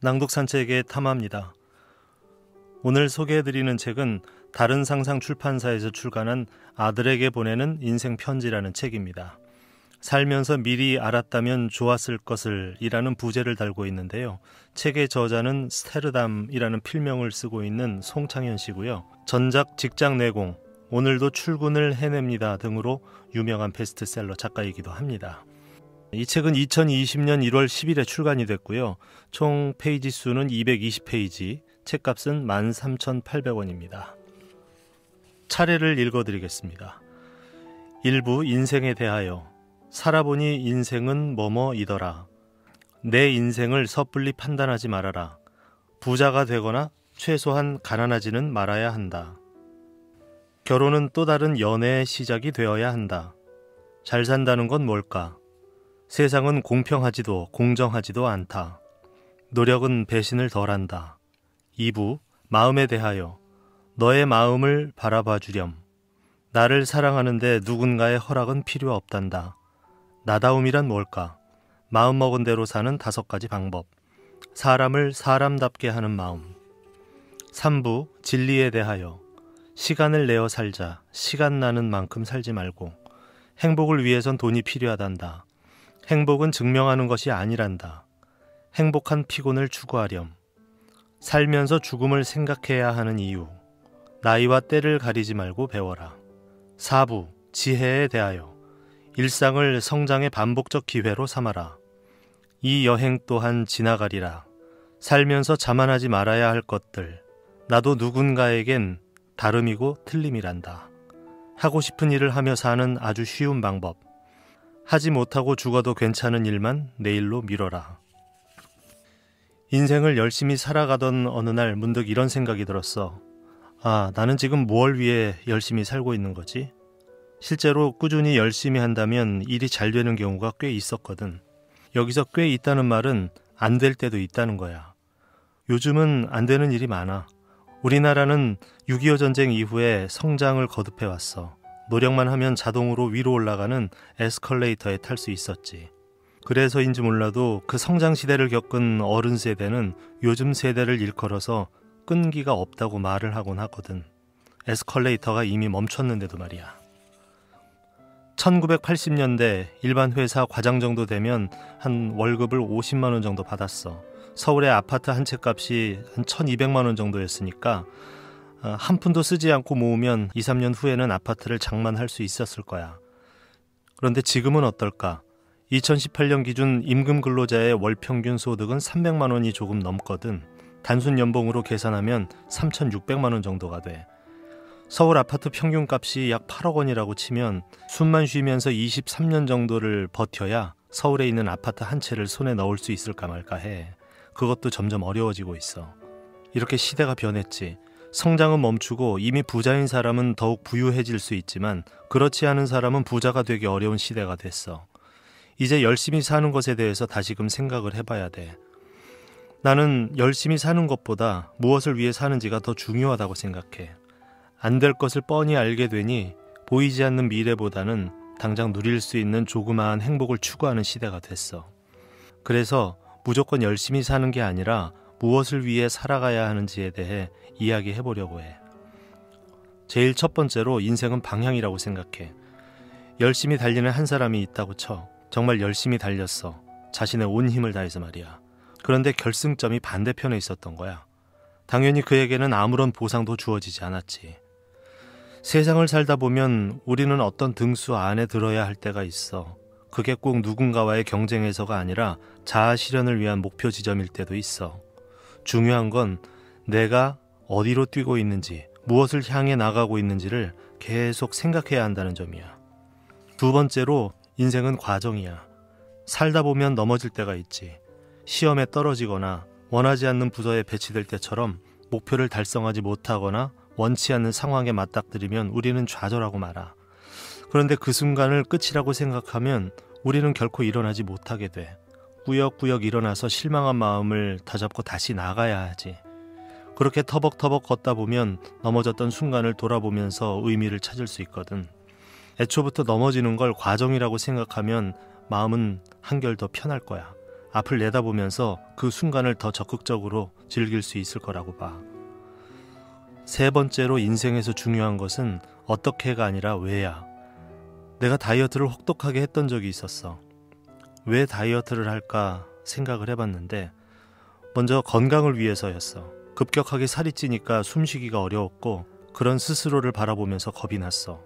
낭독 산책의 탐험입니다. 오늘 소개해드리는 책은 다른 상상 출판사에서 출간한 아들에게 보내는 인생 편지라는 책입니다. 살면서 미리 알았다면 좋았을 것을 이라는 부제를 달고 있는데요. 책의 저자는 스테르담이라는 필명을 쓰고 있는 송창현 씨고요. 전작 직장 내공, 오늘도 출근을 해냅니다 등으로 유명한 베스트셀러 작가이기도 합니다. 이 책은 2020년 1월 10일에 출간이 됐고요. 총 페이지 수는 220페이지, 책값은 13,800원입니다. 차례를 읽어드리겠습니다. 1부 인생에 대하여. 살아보니 인생은 뭐뭐이더라. 내 인생을 섣불리 판단하지 말아라. 부자가 되거나 최소한 가난하지는 말아야 한다. 결혼은 또 다른 연애의 시작이 되어야 한다. 잘 산다는 건 뭘까? 세상은 공평하지도 공정하지도 않다. 노력은 배신을 덜한다. 2부 마음에 대하여. 너의 마음을 바라봐 주렴. 나를 사랑하는데 누군가의 허락은 필요 없단다. 나다움이란 뭘까? 마음먹은 대로 사는 5가지 방법. 사람을 사람답게 하는 마음. 3부 진리에 대하여. 시간을 내어 살자. 시간 나는 만큼 살지 말고. 행복을 위해선 돈이 필요하단다. 행복은 증명하는 것이 아니란다. 행복한 피곤을 추구하렴. 살면서 죽음을 생각해야 하는 이유. 나이와 때를 가리지 말고 배워라. 4부 지혜에 대하여. 일상을 성장의 반복적 기회로 삼아라. 이 여행 또한 지나가리라. 살면서 자만하지 말아야 할 것들. 나도 누군가에겐 다름이고 틀림이란다. 하고 싶은 일을 하며 사는 아주 쉬운 방법. 하지 못하고 죽어도 괜찮은 일만 내일로 미뤄라. 인생을 열심히 살아가던 어느 날 문득 이런 생각이 들었어. 나는 지금 뭘 위해 열심히 살고 있는 거지? 실제로 꾸준히 열심히 한다면 일이 잘 되는 경우가 꽤 있었거든. 여기서 꽤 있다는 말은 안 될 때도 있다는 거야. 요즘은 안 되는 일이 많아. 우리나라는 6.25 전쟁 이후에 성장을 거듭해왔어. 노력만 하면 자동으로 위로 올라가는 에스컬레이터에 탈 수 있었지. 그래서인지 몰라도 그 성장 시대를 겪은 어른 세대는 요즘 세대를 일컬어서 끈기가 없다고 말을 하곤 하거든. 에스컬레이터가 이미 멈췄는데도 말이야. 1980년대 일반 회사 과장 정도 되면 한 월급을 50만 원 정도 받았어. 서울의 아파트 한 채 값이 한 1200만 원 정도였으니까 한 푼도 쓰지 않고 모으면 2, 3년 후에는 아파트를 장만할 수 있었을 거야. 그런데 지금은 어떨까? 2018년 기준 임금 근로자의 월 평균 소득은 300만 원이 조금 넘거든. 단순 연봉으로 계산하면 3,600만 원 정도가 돼. 서울 아파트 평균 값이 약 8억 원이라고 치면 숨만 쉬면서 23년 정도를 버텨야 서울에 있는 아파트 한 채를 손에 넣을 수 있을까 말까 해. 그것도 점점 어려워지고 있어. 이렇게 시대가 변했지. 성장은 멈추고 이미 부자인 사람은 더욱 부유해질 수 있지만 그렇지 않은 사람은 부자가 되기 어려운 시대가 됐어. 이제 열심히 사는 것에 대해서 다시금 생각을 해봐야 돼. 나는 열심히 사는 것보다 무엇을 위해 사는지가 더 중요하다고 생각해. 안 될 것을 뻔히 알게 되니 보이지 않는 미래보다는 당장 누릴 수 있는 조그마한 행복을 추구하는 시대가 됐어. 그래서 무조건 열심히 사는 게 아니라 무엇을 위해 살아가야 하는지에 대해 이야기해보려고 해. 제일 첫 번째로 인생은 방향이라고 생각해. 열심히 달리는 한 사람이 있다고 쳐. 정말 열심히 달렸어. 자신의 온 힘을 다해서 말이야. 그런데 결승점이 반대편에 있었던 거야. 당연히 그에게는 아무런 보상도 주어지지 않았지. 세상을 살다 보면 우리는 어떤 등수 안에 들어야 할 때가 있어. 그게 꼭 누군가와의 경쟁에서가 아니라 자아 실현을 위한 목표 지점일 때도 있어. 중요한 건 내가 어디로 뛰고 있는지, 무엇을 향해 나가고 있는지를 계속 생각해야 한다는 점이야. 두 번째로 인생은 과정이야. 살다 보면 넘어질 때가 있지. 시험에 떨어지거나 원하지 않는 부서에 배치될 때처럼 목표를 달성하지 못하거나 원치 않는 상황에 맞닥뜨리면 우리는 좌절하고 말아. 그런데 그 순간을 끝이라고 생각하면 우리는 결코 일어나지 못하게 돼. 꾸역꾸역 일어나서 실망한 마음을 다잡고 다시 나가야 하지. 그렇게 터벅터벅 걷다 보면 넘어졌던 순간을 돌아보면서 의미를 찾을 수 있거든. 애초부터 넘어지는 걸 과정이라고 생각하면 마음은 한결 더 편할 거야. 앞을 내다보면서 그 순간을 더 적극적으로 즐길 수 있을 거라고 봐. 세 번째로 인생에서 중요한 것은 어떻게가 아니라 왜야. 내가 다이어트를 혹독하게 했던 적이 있었어. 왜 다이어트를 할까 생각을 해봤는데 먼저 건강을 위해서였어. 급격하게 살이 찌니까 숨쉬기가 어려웠고 그런 스스로를 바라보면서 겁이 났어.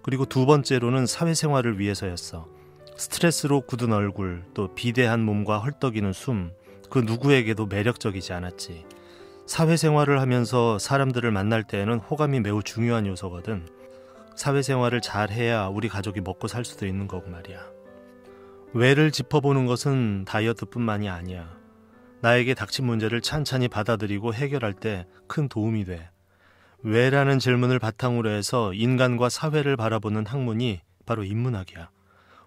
그리고 두 번째로는 사회생활을 위해서였어. 스트레스로 굳은 얼굴, 또 비대한 몸과 헐떡이는 숨, 그 누구에게도 매력적이지 않았지. 사회생활을 하면서 사람들을 만날 때에는 호감이 매우 중요한 요소거든. 사회생활을 잘 해야 우리 가족이 먹고 살 수도 있는 거고 말이야. 왜를 짚어보는 것은 다이어트뿐만이 아니야. 나에게 닥친 문제를 찬찬히 받아들이고 해결할 때 큰 도움이 돼. 왜라는 질문을 바탕으로 해서 인간과 사회를 바라보는 학문이 바로 인문학이야.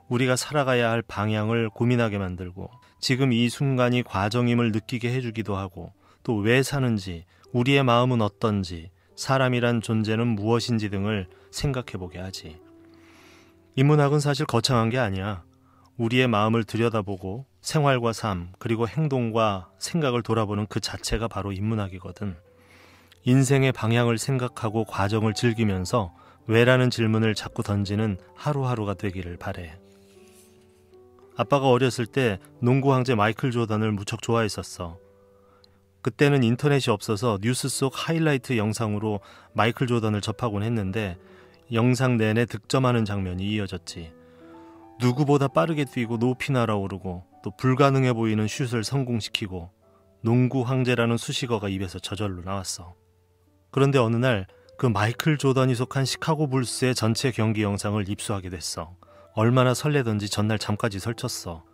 우리가 살아가야 할 방향을 고민하게 만들고 지금 이 순간이 과정임을 느끼게 해주기도 하고 또 왜 사는지, 우리의 마음은 어떤지, 사람이란 존재는 무엇인지 등을 생각해보게 하지. 인문학은 사실 거창한 게 아니야. 우리의 마음을 들여다보고 생활과 삶, 그리고 행동과 생각을 돌아보는 그 자체가 바로 인문학이거든. 인생의 방향을 생각하고 과정을 즐기면서 왜라는 질문을 자꾸 던지는 하루하루가 되기를 바래. 아빠가 어렸을 때 농구 황제 마이클 조던을 무척 좋아했었어. 그때는 인터넷이 없어서 뉴스 속 하이라이트 영상으로 마이클 조던을 접하곤 했는데 영상 내내 득점하는 장면이 이어졌지. 누구보다 빠르게 뛰고 높이 날아오르고 또 불가능해 보이는 슛을 성공시키고 농구 황제라는 수식어가 입에서 저절로 나왔어. 그런데 어느 날 그 마이클 조던이 속한 시카고 불스의 전체 경기 영상을 입수하게 됐어. 얼마나 설레던지 전날 잠까지 설쳤어.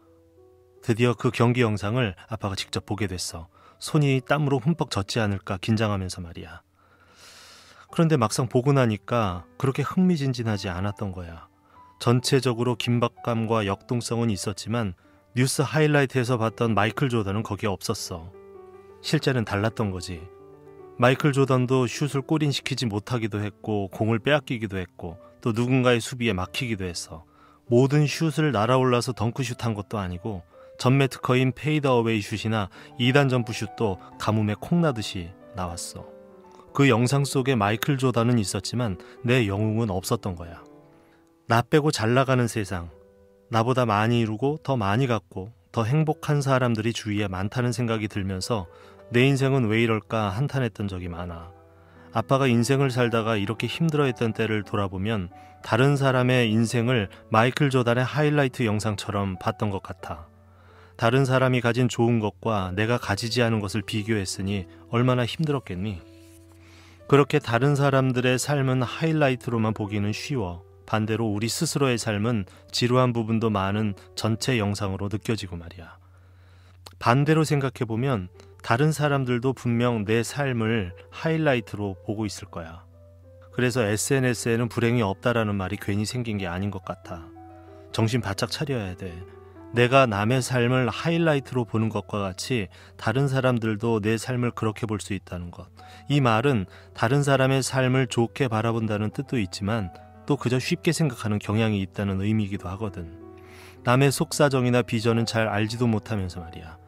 드디어 그 경기 영상을 아빠가 직접 보게 됐어. 손이 땀으로 흠뻑 젖지 않을까 긴장하면서 말이야. 그런데 막상 보고 나니까 그렇게 흥미진진하지 않았던 거야. 전체적으로 긴박감과 역동성은 있었지만 뉴스 하이라이트에서 봤던 마이클 조던은 거기에 없었어. 실제는 달랐던 거지. 마이클 조던도 슛을 골인시키지 못하기도 했고 공을 빼앗기기도 했고 또 누군가의 수비에 막히기도 했어. 모든 슛을 날아올라서 덩크슛한 것도 아니고 전매 특허인 페이드어웨이 슛이나 2단 점프 슛도 가뭄에 콩나듯이 나왔어. 그 영상 속에 마이클 조던은 있었지만 내 영웅은 없었던 거야. 나 빼고 잘 나가는 세상, 나보다 많이 이루고 더 많이 갖고 더 행복한 사람들이 주위에 많다는 생각이 들면서 내 인생은 왜 이럴까 한탄했던 적이 많아. 아빠가 인생을 살다가 이렇게 힘들어했던 때를 돌아보면 다른 사람의 인생을 마이클 조던의 하이라이트 영상처럼 봤던 것 같아. 다른 사람이 가진 좋은 것과 내가 가지지 않은 것을 비교했으니 얼마나 힘들었겠니? 그렇게 다른 사람들의 삶은 하이라이트로만 보기는 쉬워. 반대로 우리 스스로의 삶은 지루한 부분도 많은 전체 영상으로 느껴지고 말이야. 반대로 생각해보면 다른 사람들도 분명 내 삶을 하이라이트로 보고 있을 거야. 그래서 SNS에는 불행이 없다라는 말이 괜히 생긴 게 아닌 것 같아. 정신 바짝 차려야 돼. 내가 남의 삶을 하이라이트로 보는 것과 같이 다른 사람들도 내 삶을 그렇게 볼 수 있다는 것. 이 말은 다른 사람의 삶을 좋게 바라본다는 뜻도 있지만 또 그저 쉽게 생각하는 경향이 있다는 의미이기도 하거든. 남의 속사정이나 비전은 잘 알지도 못하면서 말이야.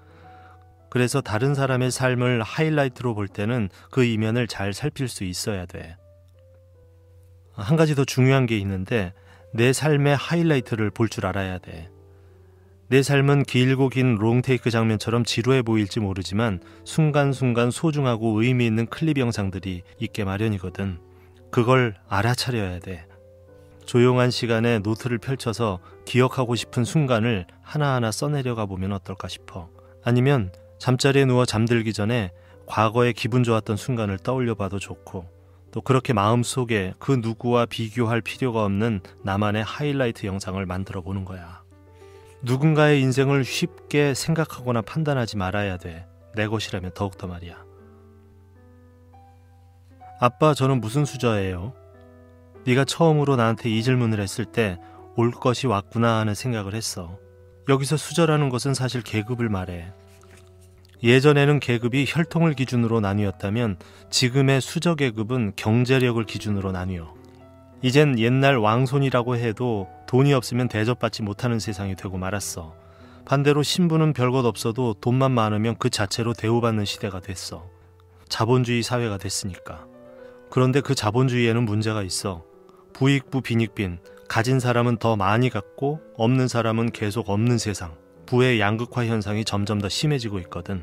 그래서 다른 사람의 삶을 하이라이트로 볼 때는 그 이면을 잘 살필 수 있어야 돼. 한 가지 더 중요한 게 있는데 내 삶의 하이라이트를 볼 줄 알아야 돼. 내 삶은 길고 긴 롱테이크 장면처럼 지루해 보일지 모르지만 순간순간 소중하고 의미 있는 클립 영상들이 있게 마련이거든. 그걸 알아차려야 돼. 조용한 시간에 노트를 펼쳐서 기억하고 싶은 순간을 하나하나 써내려가 보면 어떨까 싶어. 아니면 잠자리에 누워 잠들기 전에 과거에 기분 좋았던 순간을 떠올려 봐도 좋고 또 그렇게 마음속에 그 누구와 비교할 필요가 없는 나만의 하이라이트 영상을 만들어 보는 거야. 누군가의 인생을 쉽게 생각하거나 판단하지 말아야 돼. 내 것이라면 더욱더 말이야. 아빠, 저는 무슨 수저예요? 네가 처음으로 나한테 이 질문을 했을 때 올 것이 왔구나 하는 생각을 했어. 여기서 수저라는 것은 사실 계급을 말해. 예전에는 계급이 혈통을 기준으로 나뉘었다면 지금의 수저 계급은 경제력을 기준으로 나뉘어. 이젠 옛날 왕손이라고 해도 돈이 없으면 대접받지 못하는 세상이 되고 말았어. 반대로 신분은 별것 없어도 돈만 많으면 그 자체로 대우받는 시대가 됐어. 자본주의 사회가 됐으니까. 그런데 그 자본주의에는 문제가 있어. 부익부 빈익빈, 가진 사람은 더 많이 갖고 없는 사람은 계속 없는 세상. 부의 양극화 현상이 점점 더 심해지고 있거든.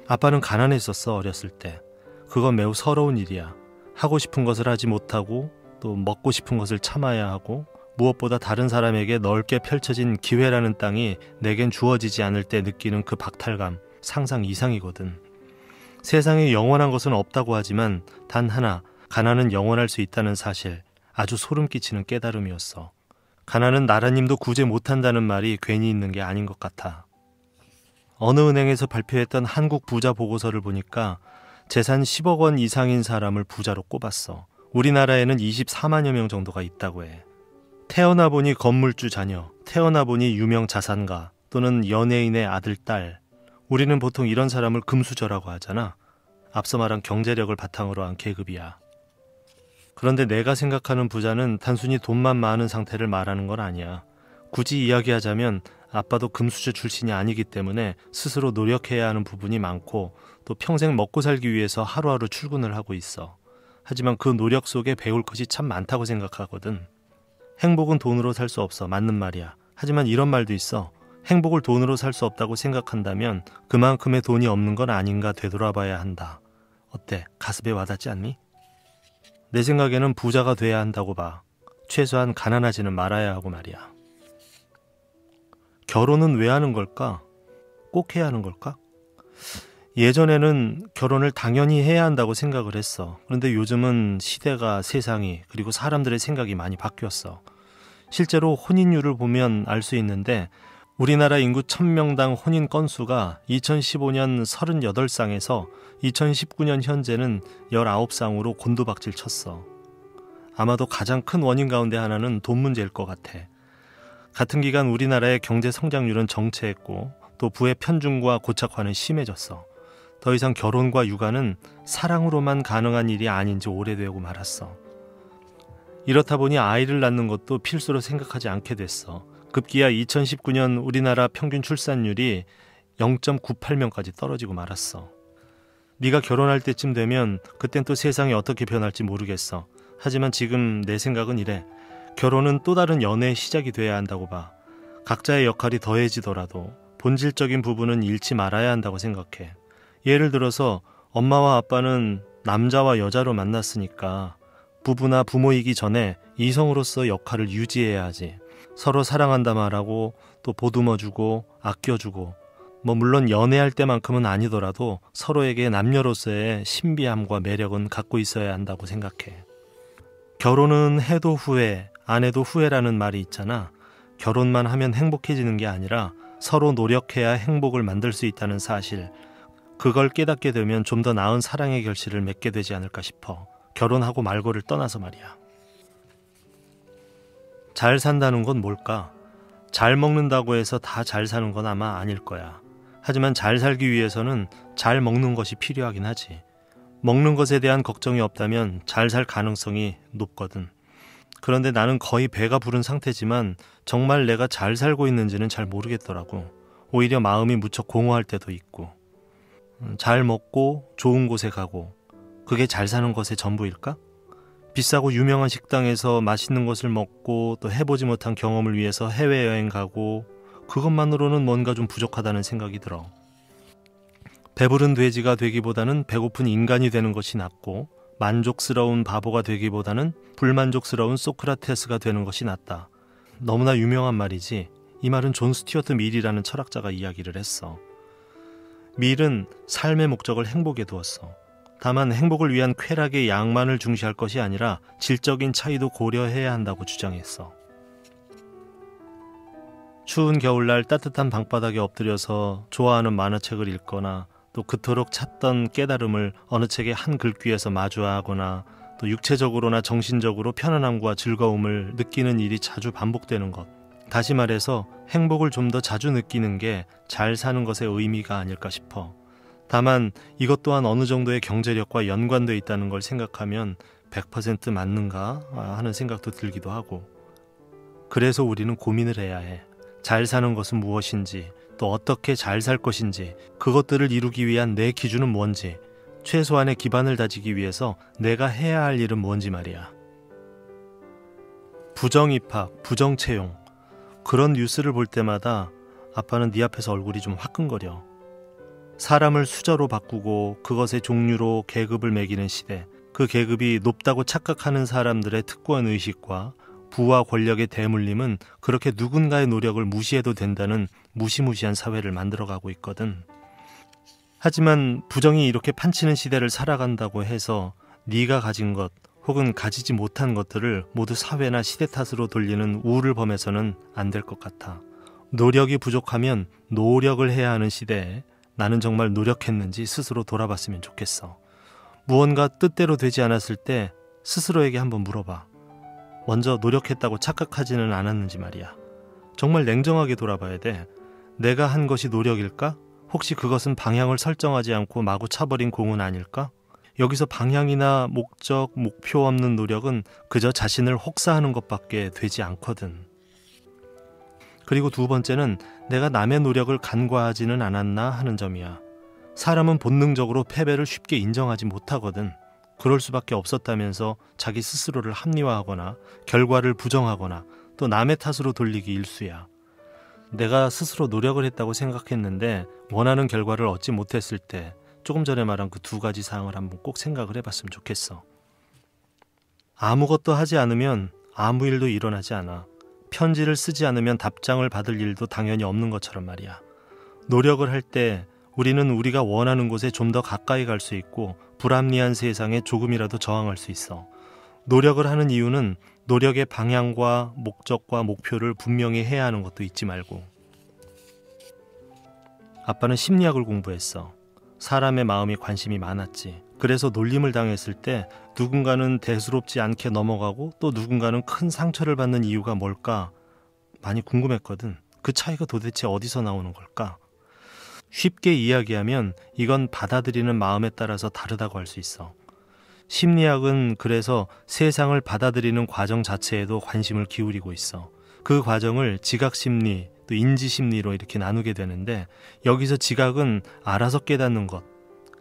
아빠는 가난했었어, 어렸을 때. 그건 매우 서러운 일이야. 하고 싶은 것을 하지 못하고 또 먹고 싶은 것을 참아야 하고 무엇보다 다른 사람에게 넓게 펼쳐진 기회라는 땅이 내겐 주어지지 않을 때 느끼는 그 박탈감, 상상 이상이거든. 세상에 영원한 것은 없다고 하지만 단 하나, 가난은 영원할 수 있다는 사실, 아주 소름 끼치는 깨달음이었어. 가난은 나라님도 구제 못한다는 말이 괜히 있는 게 아닌 것 같아. 어느 은행에서 발표했던 한국 부자 보고서를 보니까 재산 10억 원 이상인 사람을 부자로 꼽았어. 우리나라에는 24만여 명 정도가 있다고 해. 태어나 보니 건물주 자녀, 태어나 보니 유명 자산가 또는 연예인의 아들, 딸. 우리는 보통 이런 사람을 금수저라고 하잖아. 앞서 말한 경제력을 바탕으로 한 계급이야. 그런데 내가 생각하는 부자는 단순히 돈만 많은 상태를 말하는 건 아니야. 굳이 이야기하자면 아빠도 금수저 출신이 아니기 때문에 스스로 노력해야 하는 부분이 많고 또 평생 먹고 살기 위해서 하루하루 출근을 하고 있어. 하지만 그 노력 속에 배울 것이 참 많다고 생각하거든. 행복은 돈으로 살 수 없어. 맞는 말이야. 하지만 이런 말도 있어. 행복을 돈으로 살 수 없다고 생각한다면 그만큼의 돈이 없는 건 아닌가 되돌아봐야 한다. 어때? 가슴에 와닿지 않니? 내 생각에는 부자가 돼야 한다고 봐. 최소한 가난하지는 말아야 하고 말이야. 결혼은 왜 하는 걸까? 꼭 해야 하는 걸까? 예전에는 결혼을 당연히 해야 한다고 생각을 했어. 그런데 요즘은 시대가, 세상이, 그리고 사람들의 생각이 많이 바뀌었어. 실제로 혼인율을 보면 알 수 있는데 우리나라 인구 1000명당 혼인 건수가 2015년 38쌍에서 2019년 현재는 19쌍으로 곤두박질 쳤어. 아마도 가장 큰 원인 가운데 하나는 돈 문제일 것 같아. 같은 기간 우리나라의 경제 성장률은 정체했고 또 부의 편중과 고착화는 심해졌어. 더 이상 결혼과 육아는 사랑으로만 가능한 일이 아닌 지 오래되고 말았어. 이렇다 보니 아이를 낳는 것도 필수로 생각하지 않게 됐어. 급기야 2019년 우리나라 평균 출산율이 0.98명까지 떨어지고 말았어. 네가 결혼할 때쯤 되면 그땐 또 세상이 어떻게 변할지 모르겠어. 하지만 지금 내 생각은 이래. 결혼은 또 다른 연애의 시작이 돼야 한다고 봐. 각자의 역할이 더해지더라도 본질적인 부분은 잃지 말아야 한다고 생각해. 예를 들어서 엄마와 아빠는 남자와 여자로 만났으니까 부부나 부모이기 전에 이성으로서 역할을 유지해야 하지. 서로 사랑한다 말하고 또 보듬어주고 아껴주고 물론 연애할 때만큼은 아니더라도 서로에게 남녀로서의 신비함과 매력은 갖고 있어야 한다고 생각해. 결혼은 해도 후회, 안 해도 후회라는 말이 있잖아. 결혼만 하면 행복해지는 게 아니라 서로 노력해야 행복을 만들 수 있다는 사실. 그걸 깨닫게 되면 좀 더 나은 사랑의 결실을 맺게 되지 않을까 싶어. 결혼하고 말고를 떠나서 말이야. 잘 산다는 건 뭘까? 잘 먹는다고 해서 다 잘 사는 건 아마 아닐 거야. 하지만 잘 살기 위해서는 잘 먹는 것이 필요하긴 하지. 먹는 것에 대한 걱정이 없다면 잘 살 가능성이 높거든. 그런데 나는 거의 배가 부른 상태지만 정말 내가 잘 살고 있는지는 잘 모르겠더라고. 오히려 마음이 무척 공허할 때도 있고. 잘 먹고 좋은 곳에 가고 그게 잘 사는 것의 전부일까? 비싸고 유명한 식당에서 맛있는 것을 먹고 또 해보지 못한 경험을 위해서 해외여행 가고 그것만으로는 뭔가 좀 부족하다는 생각이 들어. 배부른 돼지가 되기보다는 배고픈 인간이 되는 것이 낫고 만족스러운 바보가 되기보다는 불만족스러운 소크라테스가 되는 것이 낫다. 너무나 유명한 말이지. 이 말은 존 스튜어트 밀이라는 철학자가 이야기를 했어. 밀은 삶의 목적을 행복에 두었어. 다만 행복을 위한 쾌락의 양만을 중시할 것이 아니라 질적인 차이도 고려해야 한다고 주장했어. 추운 겨울날 따뜻한 방바닥에 엎드려서 좋아하는 만화책을 읽거나 또 그토록 찾던 깨달음을 어느 책의 한 글귀에서 마주하거나 또 육체적으로나 정신적으로 편안함과 즐거움을 느끼는 일이 자주 반복되는 것. 다시 말해서 행복을 좀 더 자주 느끼는 게 잘 사는 것의 의미가 아닐까 싶어. 다만 이것 또한 어느 정도의 경제력과 연관되어 있다는 걸 생각하면 100% 맞는가 하는 생각도 들기도 하고. 그래서 우리는 고민을 해야 해. 잘 사는 것은 무엇인지, 또 어떻게 잘 살 것인지, 그것들을 이루기 위한 내 기준은 뭔지, 최소한의 기반을 다지기 위해서 내가 해야 할 일은 뭔지 말이야. 부정입학, 부정채용, 그런 뉴스를 볼 때마다 아빠는 네 앞에서 얼굴이 좀 화끈거려. 사람을 수저로 바꾸고 그것의 종류로 계급을 매기는 시대, 그 계급이 높다고 착각하는 사람들의 특권 의식과 부와 권력의 대물림은 그렇게 누군가의 노력을 무시해도 된다는 무시무시한 사회를 만들어가고 있거든. 하지만 부정이 이렇게 판치는 시대를 살아간다고 해서 네가 가진 것 혹은 가지지 못한 것들을 모두 사회나 시대 탓으로 돌리는 우를 범해서는 안 될 것 같아. 노력이 부족하면 노력을 해야 하는 시대에 나는 정말 노력했는지 스스로 돌아봤으면 좋겠어. 무언가 뜻대로 되지 않았을 때 스스로에게 한번 물어봐. 먼저 노력했다고 착각하지는 않았는지 말이야. 정말 냉정하게 돌아봐야 돼. 내가 한 것이 노력일까? 혹시 그것은 방향을 설정하지 않고 마구 차버린 공은 아닐까? 여기서 방향이나 목적, 목표 없는 노력은 그저 자신을 혹사하는 것밖에 되지 않거든. 그리고 두 번째는 내가 남의 노력을 간과하지는 않았나 하는 점이야. 사람은 본능적으로 패배를 쉽게 인정하지 못하거든. 그럴 수밖에 없었다면서 자기 스스로를 합리화하거나 결과를 부정하거나 또 남의 탓으로 돌리기 일쑤야. 내가 스스로 노력을 했다고 생각했는데 원하는 결과를 얻지 못했을 때 조금 전에 말한 그 두 가지 사항을 한번 꼭 생각을 해봤으면 좋겠어. 아무것도 하지 않으면 아무 일도 일어나지 않아. 편지를 쓰지 않으면 답장을 받을 일도 당연히 없는 것처럼 말이야. 노력을 할 때 우리는 우리가 원하는 곳에 좀 더 가까이 갈 수 있고 불합리한 세상에 조금이라도 저항할 수 있어. 노력을 하는 이유는 노력의 방향과 목적과 목표를 분명히 해야 하는 것도 잊지 말고. 아빠는 심리학을 공부했어. 사람의 마음이 관심이 많았지. 그래서 놀림을 당했을 때 누군가는 대수롭지 않게 넘어가고 또 누군가는 큰 상처를 받는 이유가 뭘까 많이 궁금했거든. 그 차이가 도대체 어디서 나오는 걸까? 쉽게 이야기하면 이건 받아들이는 마음에 따라서 다르다고 할 수 있어. 심리학은 그래서 세상을 받아들이는 과정 자체에도 관심을 기울이고 있어. 그 과정을 지각심리, 또 인지심리로 이렇게 나누게 되는데 여기서 지각은 알아서 깨닫는 것,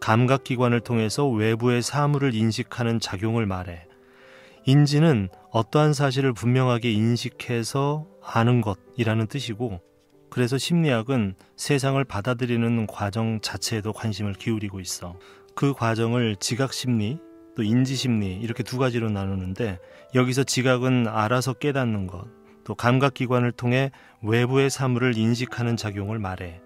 감각기관을 통해서 외부의 사물을 인식하는 작용을 말해. 인지는 어떠한 사실을 분명하게 인식해서 아는 것이라는 뜻이고 그래서 심리학은 세상을 받아들이는 과정 자체에도 관심을 기울이고 있어. 그 과정을 지각심리, 또 인지심리 이렇게 두 가지로 나누는데 여기서 지각은 알아서 깨닫는 것, 또 감각기관을 통해 외부의 사물을 인식하는 작용을 말해.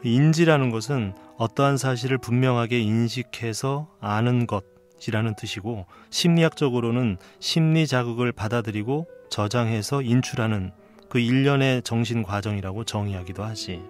인지라는 것은 어떠한 사실을 분명하게 인식해서 아는 것이라는 뜻이고 심리학적으로는 심리 자극을 받아들이고 저장해서 인출하는 그 일련의 정신 과정이라고 정의하기도 하지.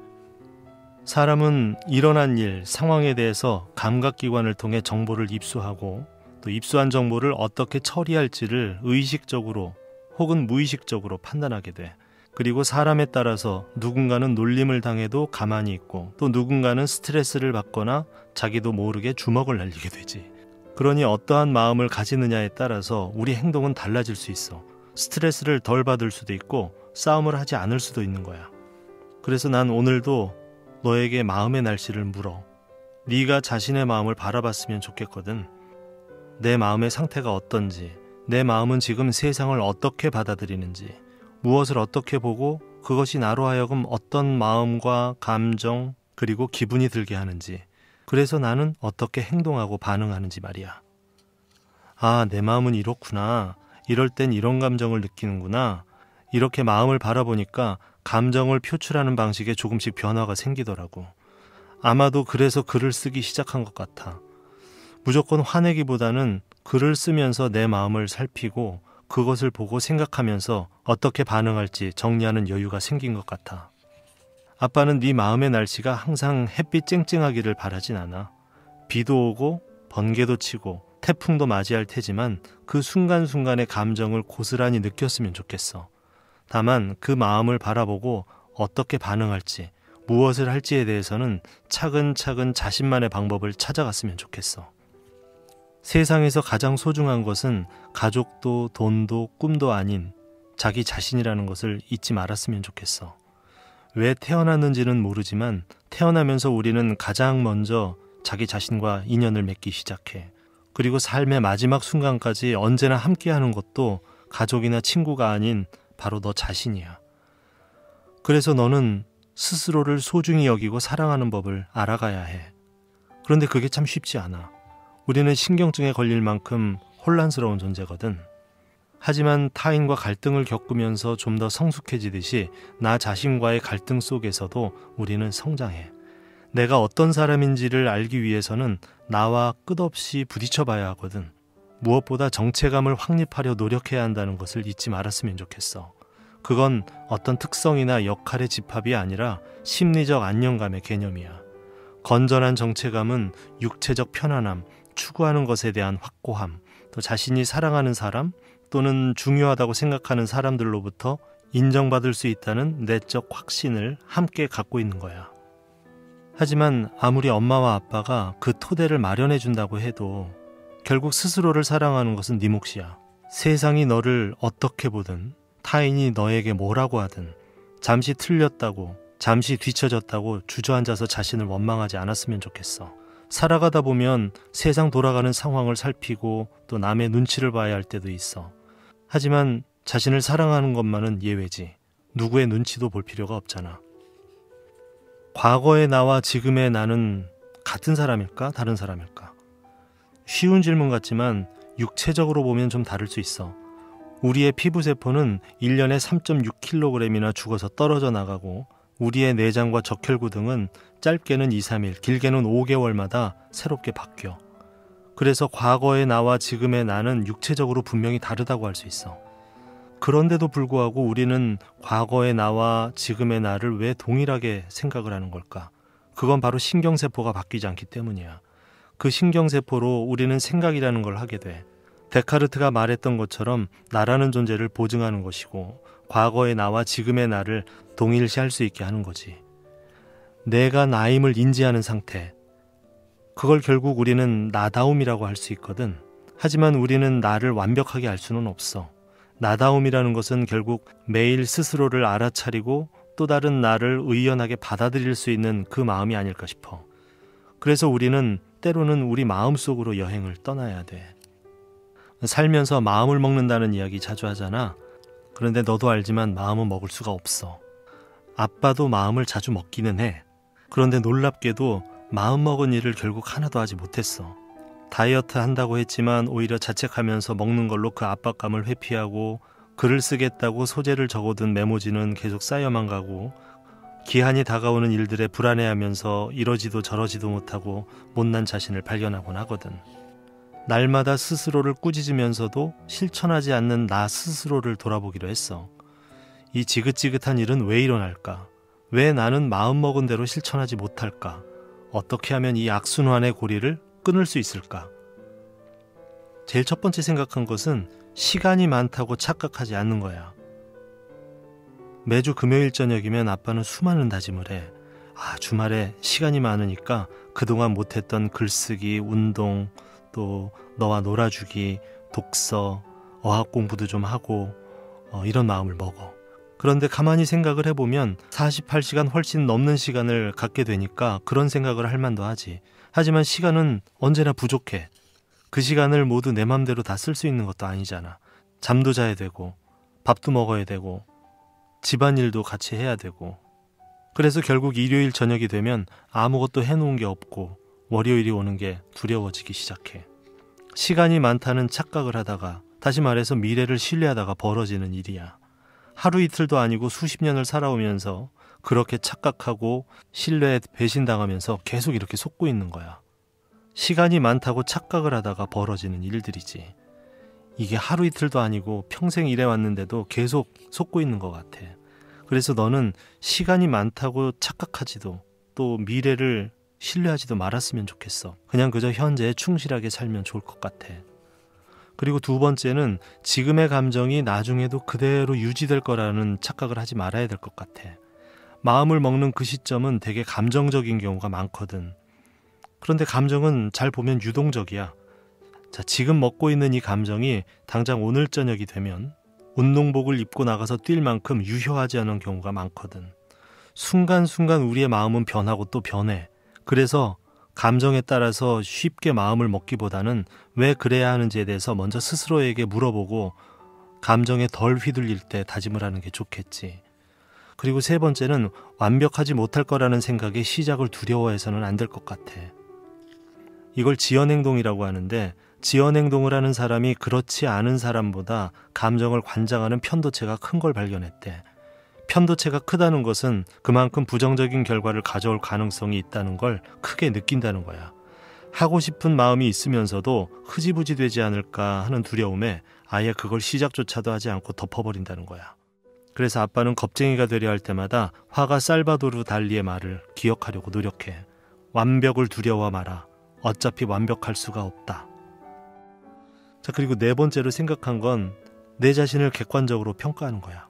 사람은 일어난 일, 상황에 대해서 감각기관을 통해 정보를 입수하고 또 입수한 정보를 어떻게 처리할지를 의식적으로 혹은 무의식적으로 판단하게 돼. 그리고 사람에 따라서 누군가는 놀림을 당해도 가만히 있고 또 누군가는 스트레스를 받거나 자기도 모르게 주먹을 날리게 되지. 그러니 어떠한 마음을 가지느냐에 따라서 우리 행동은 달라질 수 있어. 스트레스를 덜 받을 수도 있고 싸움을 하지 않을 수도 있는 거야. 그래서 난 오늘도 너에게 마음의 날씨를 물어. 네가 자신의 마음을 바라봤으면 좋겠거든. 내 마음의 상태가 어떤지, 내 마음은 지금 세상을 어떻게 받아들이는지, 무엇을 어떻게 보고 그것이 나로 하여금 어떤 마음과 감정 그리고 기분이 들게 하는지, 그래서 나는 어떻게 행동하고 반응하는지 말이야. 아, 내 마음은 이렇구나. 이럴 땐 이런 감정을 느끼는구나. 이렇게 마음을 바라보니까 감정을 표출하는 방식에 조금씩 변화가 생기더라고. 아마도 그래서 글을 쓰기 시작한 것 같아. 무조건 화내기보다는 글을 쓰면서 내 마음을 살피고 그것을 보고 생각하면서 어떻게 반응할지 정리하는 여유가 생긴 것 같아. 아빠는 네 마음의 날씨가 항상 햇빛 쨍쨍하기를 바라진 않아. 비도 오고 번개도 치고 태풍도 맞이할 테지만 그 순간순간의 감정을 고스란히 느꼈으면 좋겠어. 다만 그 마음을 바라보고 어떻게 반응할지, 무엇을 할지에 대해서는 차근차근 자신만의 방법을 찾아갔으면 좋겠어. 세상에서 가장 소중한 것은 가족도 돈도 꿈도 아닌 자기 자신이라는 것을 잊지 말았으면 좋겠어. 왜 태어났는지는 모르지만 태어나면서 우리는 가장 먼저 자기 자신과 인연을 맺기 시작해. 그리고 삶의 마지막 순간까지 언제나 함께하는 것도 가족이나 친구가 아닌 바로 너 자신이야. 그래서 너는 스스로를 소중히 여기고 사랑하는 법을 알아가야 해. 그런데 그게 참 쉽지 않아. 우리는 신경증에 걸릴 만큼 혼란스러운 존재거든. 하지만 타인과 갈등을 겪으면서 좀 더 성숙해지듯이 나 자신과의 갈등 속에서도 우리는 성장해. 내가 어떤 사람인지를 알기 위해서는 나와 끝없이 부딪혀봐야 하거든. 무엇보다 정체감을 확립하려 노력해야 한다는 것을 잊지 말았으면 좋겠어. 그건 어떤 특성이나 역할의 집합이 아니라 심리적 안정감의 개념이야. 건전한 정체감은 육체적 편안함, 추구하는 것에 대한 확고함, 또 자신이 사랑하는 사람 또는 중요하다고 생각하는 사람들로부터 인정받을 수 있다는 내적 확신을 함께 갖고 있는 거야. 하지만 아무리 엄마와 아빠가 그 토대를 마련해 준다고 해도 결국 스스로를 사랑하는 것은 네 몫이야. 세상이 너를 어떻게 보든, 타인이 너에게 뭐라고 하든, 잠시 틀렸다고, 잠시 뒤처졌다고 주저앉아서 자신을 원망하지 않았으면 좋겠어. 살아가다 보면 세상 돌아가는 상황을 살피고 또 남의 눈치를 봐야 할 때도 있어. 하지만 자신을 사랑하는 것만은 예외지. 누구의 눈치도 볼 필요가 없잖아. 과거의 나와 지금의 나는 같은 사람일까? 다른 사람일까? 쉬운 질문 같지만 육체적으로 보면 좀 다를 수 있어. 우리의 피부세포는 1년에 3.6kg이나 죽어서 떨어져 나가고 우리의 내장과 적혈구 등은 짧게는 2, 3일, 길게는 5개월마다 새롭게 바뀌어. 그래서 과거의 나와 지금의 나는 육체적으로 분명히 다르다고 할 수 있어. 그런데도 불구하고 우리는 과거의 나와 지금의 나를 왜 동일하게 생각을 하는 걸까? 그건 바로 신경세포가 바뀌지 않기 때문이야. 그 신경세포로 우리는 생각이라는 걸 하게 돼. 데카르트가 말했던 것처럼 나라는 존재를 보증하는 것이고 과거의 나와 지금의 나를 동일시할 수 있게 하는 거지. 내가 나임을 인지하는 상태. 그걸 결국 우리는 나다움이라고 할 수 있거든. 하지만 우리는 나를 완벽하게 알 수는 없어. 나다움이라는 것은 결국 매일 스스로를 알아차리고 또 다른 나를 의연하게 받아들일 수 있는 그 마음이 아닐까 싶어. 그래서 우리는 때로는 우리 마음속으로 여행을 떠나야 돼. 살면서 마음을 먹는다는 이야기 자주 하잖아. 그런데 너도 알지만 마음은 먹을 수가 없어. 아빠도 마음을 자주 먹기는 해. 그런데 놀랍게도 마음 먹은 일을 결국 하나도 하지 못했어. 다이어트 한다고 했지만 오히려 자책하면서 먹는 걸로 그 압박감을 회피하고 글을 쓰겠다고 소재를 적어둔 메모지는 계속 쌓여만 가고 기한이 다가오는 일들에 불안해하면서 이러지도 저러지도 못하고 못난 자신을 발견하곤 하거든. 날마다 스스로를 꾸짖으면서도 실천하지 않는 나 스스로를 돌아보기로 했어. 이 지긋지긋한 일은 왜 일어날까? 왜 나는 마음먹은 대로 실천하지 못할까? 어떻게 하면 이 악순환의 고리를 끊을 수 있을까? 제일 첫 번째 생각한 것은 시간이 많다고 착각하지 않는 거야. 매주 금요일 저녁이면 아빠는 수많은 다짐을 해. 주말에 시간이 많으니까 그동안 못했던 글쓰기, 운동, 또 너와 놀아주기, 독서, 어학 공부도 좀 하고 이런 마음을 먹어. 그런데 가만히 생각을 해보면 48시간 훨씬 넘는 시간을 갖게 되니까 그런 생각을 할 만도 하지. 하지만 시간은 언제나 부족해. 그 시간을 모두 내 맘대로 다 쓸 수 있는 것도 아니잖아. 잠도 자야 되고 밥도 먹어야 되고 집안일도 같이 해야 되고. 그래서 결국 일요일 저녁이 되면 아무것도 해놓은 게 없고 월요일이 오는 게 두려워지기 시작해. 시간이 많다는 착각을 하다가, 다시 말해서 미래를 신뢰하다가 벌어지는 일이야. 하루 이틀도 아니고 수십 년을 살아오면서 그렇게 착각하고 신뢰에 배신당하면서 계속 이렇게 속고 있는 거야. 시간이 많다고 착각을 하다가 벌어지는 일들이지. 이게 하루 이틀도 아니고 평생 일해왔는데도 계속 속고 있는 것 같아. 그래서 너는 시간이 많다고 착각하지도 또 미래를 신뢰하지도 말았으면 좋겠어. 그냥 그저 현재에 충실하게 살면 좋을 것 같아. 그리고 두 번째는 지금의 감정이 나중에도 그대로 유지될 거라는 착각을 하지 말아야 될 것 같아. 마음을 먹는 그 시점은 되게 감정적인 경우가 많거든. 그런데 감정은 잘 보면 유동적이야. 자, 지금 먹고 있는 이 감정이 당장 오늘 저녁이 되면 운동복을 입고 나가서 뛸 만큼 유효하지 않은 경우가 많거든. 순간순간 우리의 마음은 변하고 또 변해. 그래서 감정에 따라서 쉽게 마음을 먹기보다는 왜 그래야 하는지에 대해서 먼저 스스로에게 물어보고 감정에 덜 휘둘릴 때 다짐을 하는 게 좋겠지. 그리고 세 번째는 완벽하지 못할 거라는 생각에 시작을 두려워해서는 안 될 것 같아. 이걸 지연행동이라고 하는데, 지연행동을 하는 사람이 그렇지 않은 사람보다 감정을 관장하는 편도체가 큰 걸 발견했대. 편도체가 크다는 것은 그만큼 부정적인 결과를 가져올 가능성이 있다는 걸 크게 느낀다는 거야. 하고 싶은 마음이 있으면서도 흐지부지 되지 않을까 하는 두려움에 아예 그걸 시작조차도 하지 않고 덮어버린다는 거야. 그래서 아빠는 겁쟁이가 되려 할 때마다 화가 살바도르 달리의 말을 기억하려고 노력해. 완벽을 두려워 마라. 어차피 완벽할 수가 없다. 자, 그리고 네 번째로 생각한 건 내 자신을 객관적으로 평가하는 거야.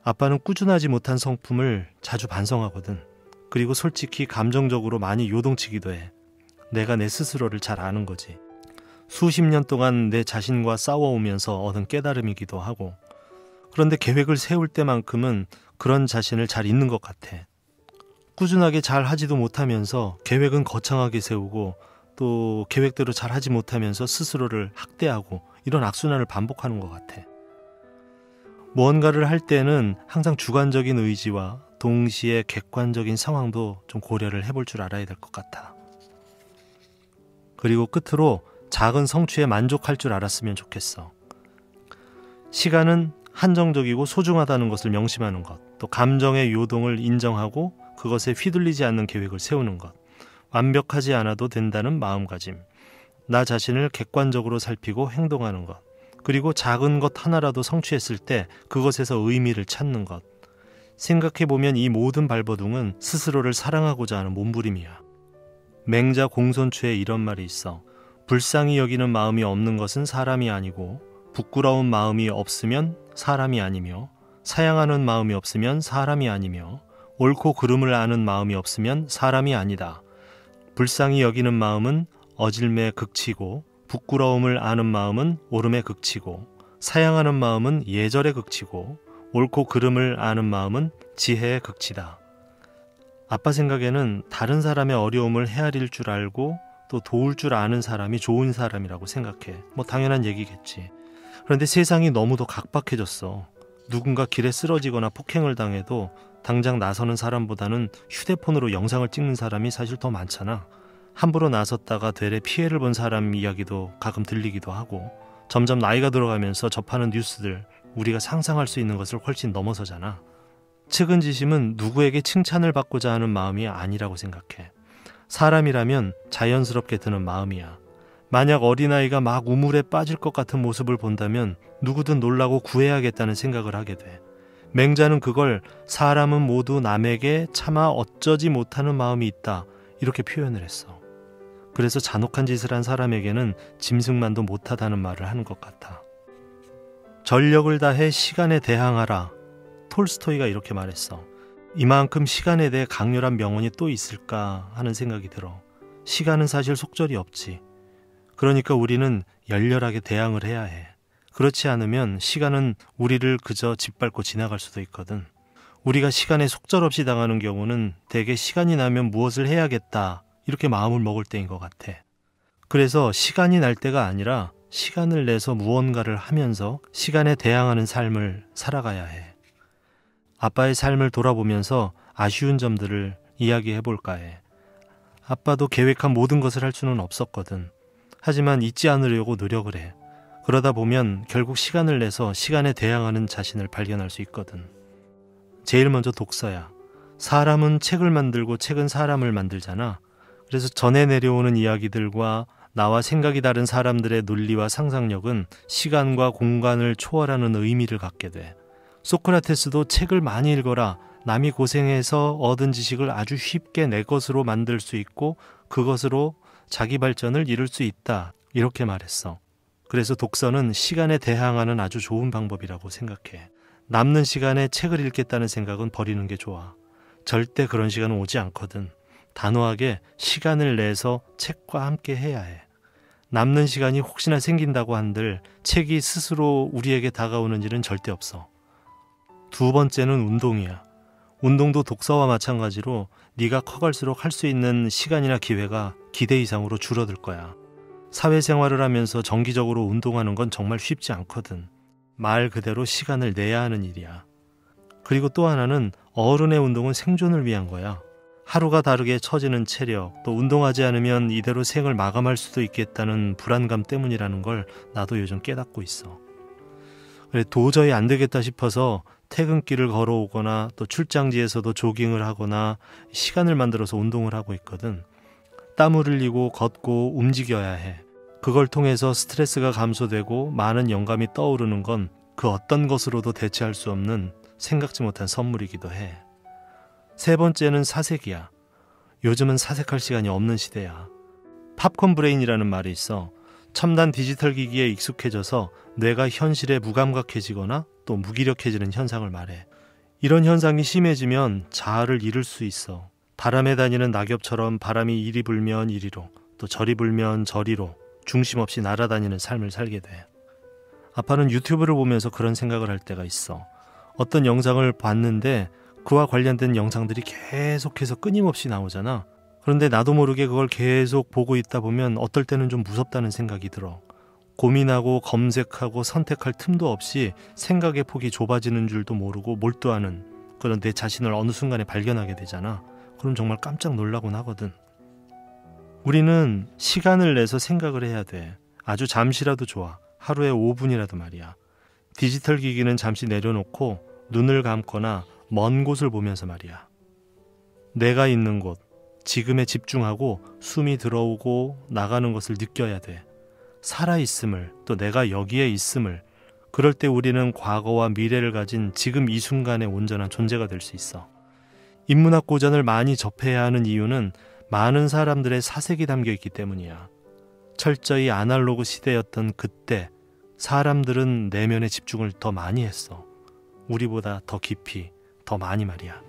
아빠는 꾸준하지 못한 성품을 자주 반성하거든. 그리고 솔직히 감정적으로 많이 요동치기도 해. 내가 내 스스로를 잘 아는 거지. 수십 년 동안 내 자신과 싸워오면서 얻은 깨달음이기도 하고. 그런데 계획을 세울 때만큼은 그런 자신을 잘 잊는 것 같아. 꾸준하게 잘 하지도 못하면서 계획은 거창하게 세우고 또 계획대로 잘 하지 못하면서 스스로를 학대하고 이런 악순환을 반복하는 것 같아. 무언가를 할 때는 항상 주관적인 의지와 동시에 객관적인 상황도 좀 고려를 해볼 줄 알아야 될 것 같아. 그리고 끝으로 작은 성취에 만족할 줄 알았으면 좋겠어. 시간은 한정적이고 소중하다는 것을 명심하는 것, 또 감정의 요동을 인정하고 그것에 휘둘리지 않는 계획을 세우는 것, 완벽하지 않아도 된다는 마음가짐, 나 자신을 객관적으로 살피고 행동하는 것, 그리고 작은 것 하나라도 성취했을 때 그것에서 의미를 찾는 것. 생각해보면 이 모든 발버둥은 스스로를 사랑하고자 하는 몸부림이야. 맹자 공손추에 이런 말이 있어. 불쌍히 여기는 마음이 없는 것은 사람이 아니고 부끄러운 마음이 없으면 사람이 아니며 사양하는 마음이 없으면 사람이 아니며 옳고 그름을 아는 마음이 없으면 사람이 아니다. 불쌍히 여기는 마음은 어질매 극치고 부끄러움을 아는 마음은 옳음에 극치고 사양하는 마음은 예절에 극치고 옳고 그름을 아는 마음은 지혜에 극치다. 아빠 생각에는 다른 사람의 어려움을 헤아릴 줄 알고 또 도울 줄 아는 사람이 좋은 사람이라고 생각해. 뭐 당연한 얘기겠지. 그런데 세상이 너무도 각박해졌어. 누군가 길에 쓰러지거나 폭행을 당해도 당장 나서는 사람보다는 휴대폰으로 영상을 찍는 사람이 사실 더 많잖아. 함부로 나섰다가 되레 피해를 본 사람 이야기도 가끔 들리기도 하고, 점점 나이가 들어가면서 접하는 뉴스들, 우리가 상상할 수 있는 것을 훨씬 넘어서잖아. 측은지심은 누구에게 칭찬을 받고자 하는 마음이 아니라고 생각해. 사람이라면 자연스럽게 드는 마음이야. 만약 어린아이가 막 우물에 빠질 것 같은 모습을 본다면 누구든 놀라고 구해야겠다는 생각을 하게 돼. 맹자는 그걸 사람은 모두 남에게 차마 어쩌지 못하는 마음이 있다, 이렇게 표현을 했어. 그래서 잔혹한 짓을 한 사람에게는 짐승만도 못하다는 말을 하는 것 같아. 전력을 다해 시간에 대항하라. 톨스토이가 이렇게 말했어. 이만큼 시간에 대해 강렬한 명언이 또 있을까 하는 생각이 들어. 시간은 사실 속절이 없지. 그러니까 우리는 열렬하게 대항을 해야 해. 그렇지 않으면 시간은 우리를 그저 짓밟고 지나갈 수도 있거든. 우리가 시간에 속절없이 당하는 경우는 대개 시간이 나면 무엇을 해야겠다, 이렇게 마음을 먹을 때인 것 같아. 그래서 시간이 날 때가 아니라 시간을 내서 무언가를 하면서 시간에 대항하는 삶을 살아가야 해. 아빠의 삶을 돌아보면서 아쉬운 점들을 이야기해 볼까 해. 아빠도 계획한 모든 것을 할 수는 없었거든. 하지만 잊지 않으려고 노력을 해. 그러다 보면 결국 시간을 내서 시간에 대항하는 자신을 발견할 수 있거든. 제일 먼저 독서야. 사람은 책을 만들고 책은 사람을 만들잖아. 그래서 전해 내려오는 이야기들과 나와 생각이 다른 사람들의 논리와 상상력은 시간과 공간을 초월하는 의미를 갖게 돼. 소크라테스도 책을 많이 읽어라. 남이 고생해서 얻은 지식을 아주 쉽게 내 것으로 만들 수 있고 그것으로 자기 발전을 이룰 수 있다, 이렇게 말했어. 그래서 독서는 시간에 대항하는 아주 좋은 방법이라고 생각해. 남는 시간에 책을 읽겠다는 생각은 버리는 게 좋아. 절대 그런 시간은 오지 않거든. 단호하게 시간을 내서 책과 함께 해야 해. 남는 시간이 혹시나 생긴다고 한들 책이 스스로 우리에게 다가오는 일은 절대 없어. 두 번째는 운동이야. 운동도 독서와 마찬가지로 네가 커갈수록 할 수 있는 시간이나 기회가 기대 이상으로 줄어들 거야. 사회생활을 하면서 정기적으로 운동하는 건 정말 쉽지 않거든. 말 그대로 시간을 내야 하는 일이야. 그리고 또 하나는 어른의 운동은 생존을 위한 거야. 하루가 다르게 처지는 체력, 또 운동하지 않으면 이대로 생을 마감할 수도 있겠다는 불안감 때문이라는 걸 나도 요즘 깨닫고 있어. 그래, 도저히 안 되겠다 싶어서 퇴근길을 걸어오거나 또 출장지에서도 조깅을 하거나 시간을 만들어서 운동을 하고 있거든. 땀을 흘리고 걷고 움직여야 해. 그걸 통해서 스트레스가 감소되고 많은 영감이 떠오르는 건 그 어떤 것으로도 대체할 수 없는 생각지 못한 선물이기도 해. 세 번째는 사색이야. 요즘은 사색할 시간이 없는 시대야. 팝콘 브레인이라는 말이 있어. 첨단 디지털 기기에 익숙해져서 뇌가 현실에 무감각해지거나 또 무기력해지는 현상을 말해. 이런 현상이 심해지면 자아를 잃을 수 있어. 바람에 다니는 낙엽처럼 바람이 이리 불면 이리로, 또 저리 불면 저리로 중심 없이 날아다니는 삶을 살게 돼. 아빠는 유튜브를 보면서 그런 생각을 할 때가 있어. 어떤 영상을 봤는데 그와 관련된 영상들이 계속해서 끊임없이 나오잖아. 그런데 나도 모르게 그걸 계속 보고 있다 보면 어떨 때는 좀 무섭다는 생각이 들어. 고민하고 검색하고 선택할 틈도 없이 생각의 폭이 좁아지는 줄도 모르고 몰두하는 그런 내 자신을 어느 순간에 발견하게 되잖아. 그럼 정말 깜짝 놀라곤 하거든. 우리는 시간을 내서 생각을 해야 돼. 아주 잠시라도 좋아. 하루에 5분이라도 말이야. 디지털 기기는 잠시 내려놓고 눈을 감거나 먼 곳을 보면서 말이야. 내가 있는 곳, 지금에 집중하고 숨이 들어오고 나가는 것을 느껴야 돼. 살아있음을, 또 내가 여기에 있음을. 그럴 때 우리는 과거와 미래를 가진 지금 이 순간의 온전한 존재가 될 수 있어. 인문학 고전을 많이 접해야 하는 이유는 많은 사람들의 사색이 담겨 있기 때문이야. 철저히 아날로그 시대였던 그때 사람들은 내면에 집중을 더 많이 했어. 우리보다 더 깊이, 더 많이 말이야.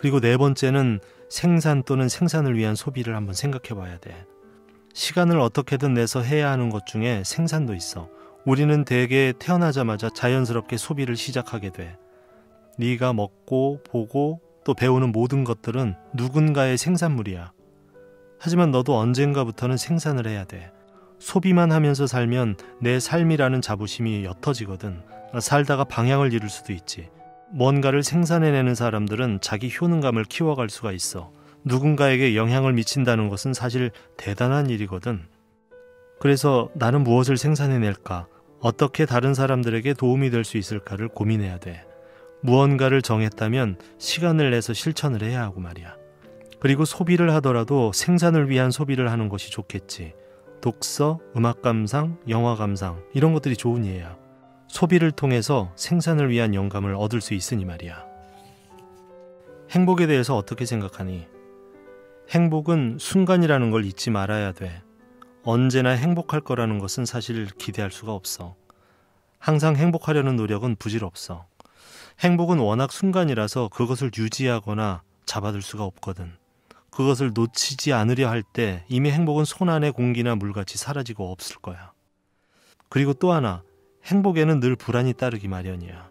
그리고 네 번째는 생산 또는 생산을 위한 소비를 한번 생각해 봐야 돼. 시간을 어떻게든 내서 해야 하는 것 중에 생산도 있어. 우리는 대개 태어나자마자 자연스럽게 소비를 시작하게 돼. 네가 먹고 보고 또 배우는 모든 것들은 누군가의 생산물이야. 하지만 너도 언젠가부터는 생산을 해야 돼. 소비만 하면서 살면 내 삶이라는 자부심이 옅어지거든. 살다가 방향을 잃을 수도 있지. 뭔가를 생산해내는 사람들은 자기 효능감을 키워갈 수가 있어. 누군가에게 영향을 미친다는 것은 사실 대단한 일이거든. 그래서 나는 무엇을 생산해낼까? 어떻게 다른 사람들에게 도움이 될 수 있을까를 고민해야 돼. 무언가를 정했다면 시간을 내서 실천을 해야 하고 말이야. 그리고 소비를 하더라도 생산을 위한 소비를 하는 것이 좋겠지. 독서, 음악 감상, 영화 감상 이런 것들이 좋은 예야. 소비를 통해서 생산을 위한 영감을 얻을 수 있으니 말이야. 행복에 대해서 어떻게 생각하니? 행복은 순간이라는 걸 잊지 말아야 돼. 언제나 행복할 거라는 것은 사실 기대할 수가 없어. 항상 행복하려는 노력은 부질없어. 행복은 워낙 순간이라서 그것을 유지하거나 잡아둘 수가 없거든. 그것을 놓치지 않으려 할 때 이미 행복은 손안의 공기나 물같이 사라지고 없을 거야. 그리고 또 하나, 행복에는 늘 불안이 따르기 마련이야.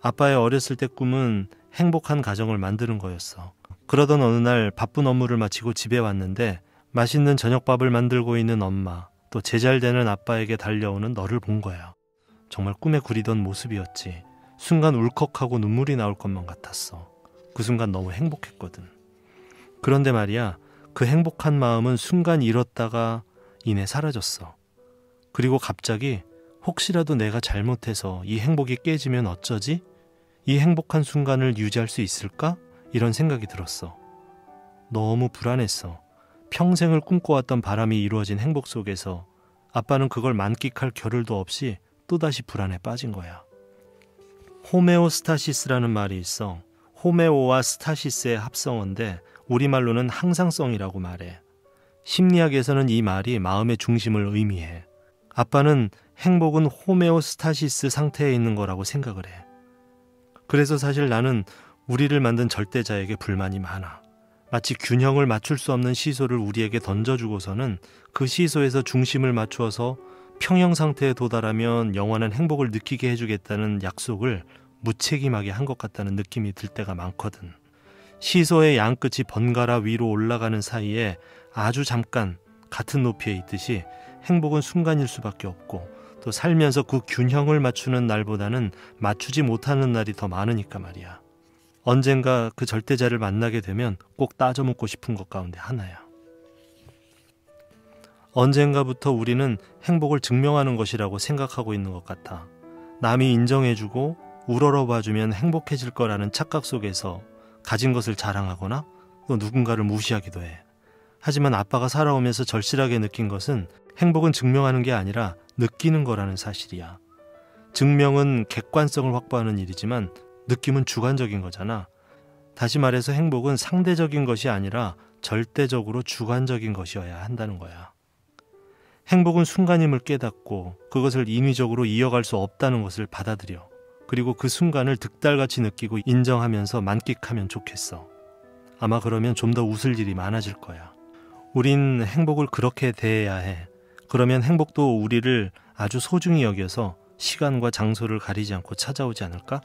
아빠의 어렸을 때 꿈은 행복한 가정을 만드는 거였어. 그러던 어느 날 바쁜 업무를 마치고 집에 왔는데 맛있는 저녁밥을 만들고 있는 엄마, 또 제잘되는 아빠에게 달려오는 너를 본 거야. 정말 꿈에 그리던 모습이었지. 순간 울컥하고 눈물이 나올 것만 같았어. 그 순간 너무 행복했거든. 그런데 말이야, 그 행복한 마음은 순간 잃었다가 이내 사라졌어. 그리고 갑자기 혹시라도 내가 잘못해서 이 행복이 깨지면 어쩌지? 이 행복한 순간을 유지할 수 있을까? 이런 생각이 들었어. 너무 불안했어. 평생을 꿈꿔왔던 바람이 이루어진 행복 속에서 아빠는 그걸 만끽할 겨를도 없이 또다시 불안에 빠진 거야. 호메오스타시스라는 말이 있어. 호메오와 스타시스의 합성어인데 우리말로는 항상성이라고 말해. 심리학에서는 이 말이 마음의 중심을 의미해. 아빠는 행복은 호메오스타시스 상태에 있는 거라고 생각을 해. 그래서 사실 나는 우리를 만든 절대자에게 불만이 많아. 마치 균형을 맞출 수 없는 시소를 우리에게 던져주고서는 그 시소에서 중심을 맞추어서 평형 상태에 도달하면 영원한 행복을 느끼게 해주겠다는 약속을 무책임하게 한 것 같다는 느낌이 들 때가 많거든. 시소의 양끝이 번갈아 위로 올라가는 사이에 아주 잠깐 같은 높이에 있듯이 행복은 순간일 수밖에 없고, 또 살면서 그 균형을 맞추는 날보다는 맞추지 못하는 날이 더 많으니까 말이야. 언젠가 그 절대자를 만나게 되면 꼭 따져 묻고 싶은 것 가운데 하나야. 언젠가부터 우리는 행복을 증명하는 것이라고 생각하고 있는 것 같아. 남이 인정해주고 우러러봐주면 행복해질 거라는 착각 속에서 가진 것을 자랑하거나 또 누군가를 무시하기도 해. 하지만 아빠가 살아오면서 절실하게 느낀 것은 행복은 증명하는 게 아니라 느끼는 거라는 사실이야. 증명은 객관성을 확보하는 일이지만 느낌은 주관적인 거잖아. 다시 말해서 행복은 상대적인 것이 아니라 절대적으로 주관적인 것이어야 한다는 거야. 행복은 순간임을 깨닫고 그것을 인위적으로 이어갈 수 없다는 것을 받아들여. 그리고 그 순간을 득달같이 느끼고 인정하면서 만끽하면 좋겠어. 아마 그러면 좀 더 웃을 일이 많아질 거야. 우린 행복을 그렇게 대해야 해. 그러면 행복도 우리를 아주 소중히 여겨서 시간과 장소를 가리지 않고 찾아오지 않을까?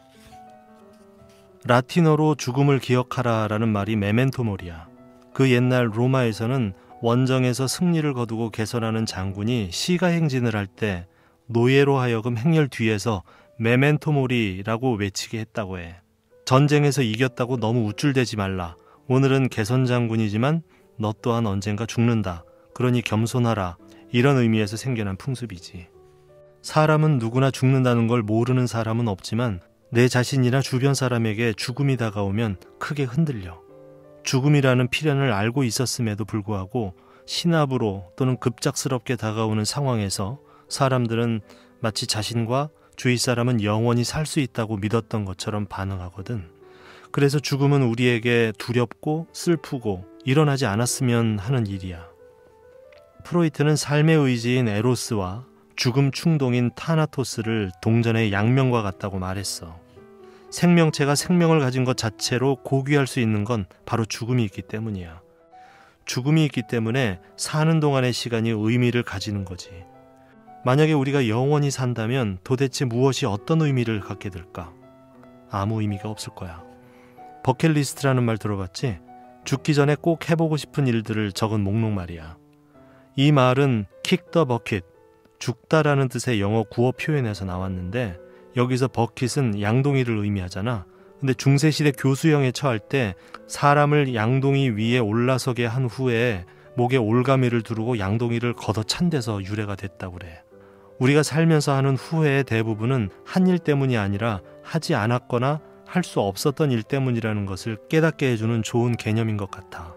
라틴어로 죽음을 기억하라라는 말이 메멘토 모리야. 그 옛날 로마에서는 원정에서 승리를 거두고 개선하는 장군이 시가 행진을 할 때 노예로 하여금 행렬 뒤에서 메멘토 모리라고 외치게 했다고 해. 전쟁에서 이겼다고 너무 우쭐대지 말라. 오늘은 개선 장군이지만 너 또한 언젠가 죽는다. 그러니 겸손하라. 이런 의미에서 생겨난 풍습이지. 사람은 누구나 죽는다는 걸 모르는 사람은 없지만 내 자신이나 주변 사람에게 죽음이 다가오면 크게 흔들려. 죽음이라는 필연을 알고 있었음에도 불구하고 신압으로 또는 급작스럽게 다가오는 상황에서 사람들은 마치 자신과 주위 사람은 영원히 살 수 있다고 믿었던 것처럼 반응하거든. 그래서 죽음은 우리에게 두렵고 슬프고 일어나지 않았으면 하는 일이야. 프로이트는 삶의 의지인 에로스와 죽음 충동인 타나토스를 동전의 양면과 같다고 말했어. 생명체가 생명을 가진 것 자체로 고귀할 수 있는 건 바로 죽음이 있기 때문이야. 죽음이 있기 때문에 사는 동안의 시간이 의미를 가지는 거지. 만약에 우리가 영원히 산다면 도대체 무엇이 어떤 의미를 갖게 될까? 아무 의미가 없을 거야. 버킷리스트라는 말 들어봤지? 죽기 전에 꼭 해보고 싶은 일들을 적은 목록 말이야. 이 말은 kick the bucket, 죽다라는 뜻의 영어 구어 표현에서 나왔는데 여기서 버킷은 양동이를 의미하잖아. 근데 중세시대 교수형에 처할 때 사람을 양동이 위에 올라서게 한 후에 목에 올가미를 두르고 양동이를 걷어찬 데서 유래가 됐다고 그래. 우리가 살면서 하는 후회의 대부분은 한 일 때문이 아니라 하지 않았거나 할 수 없었던 일 때문이라는 것을 깨닫게 해주는 좋은 개념인 것 같아.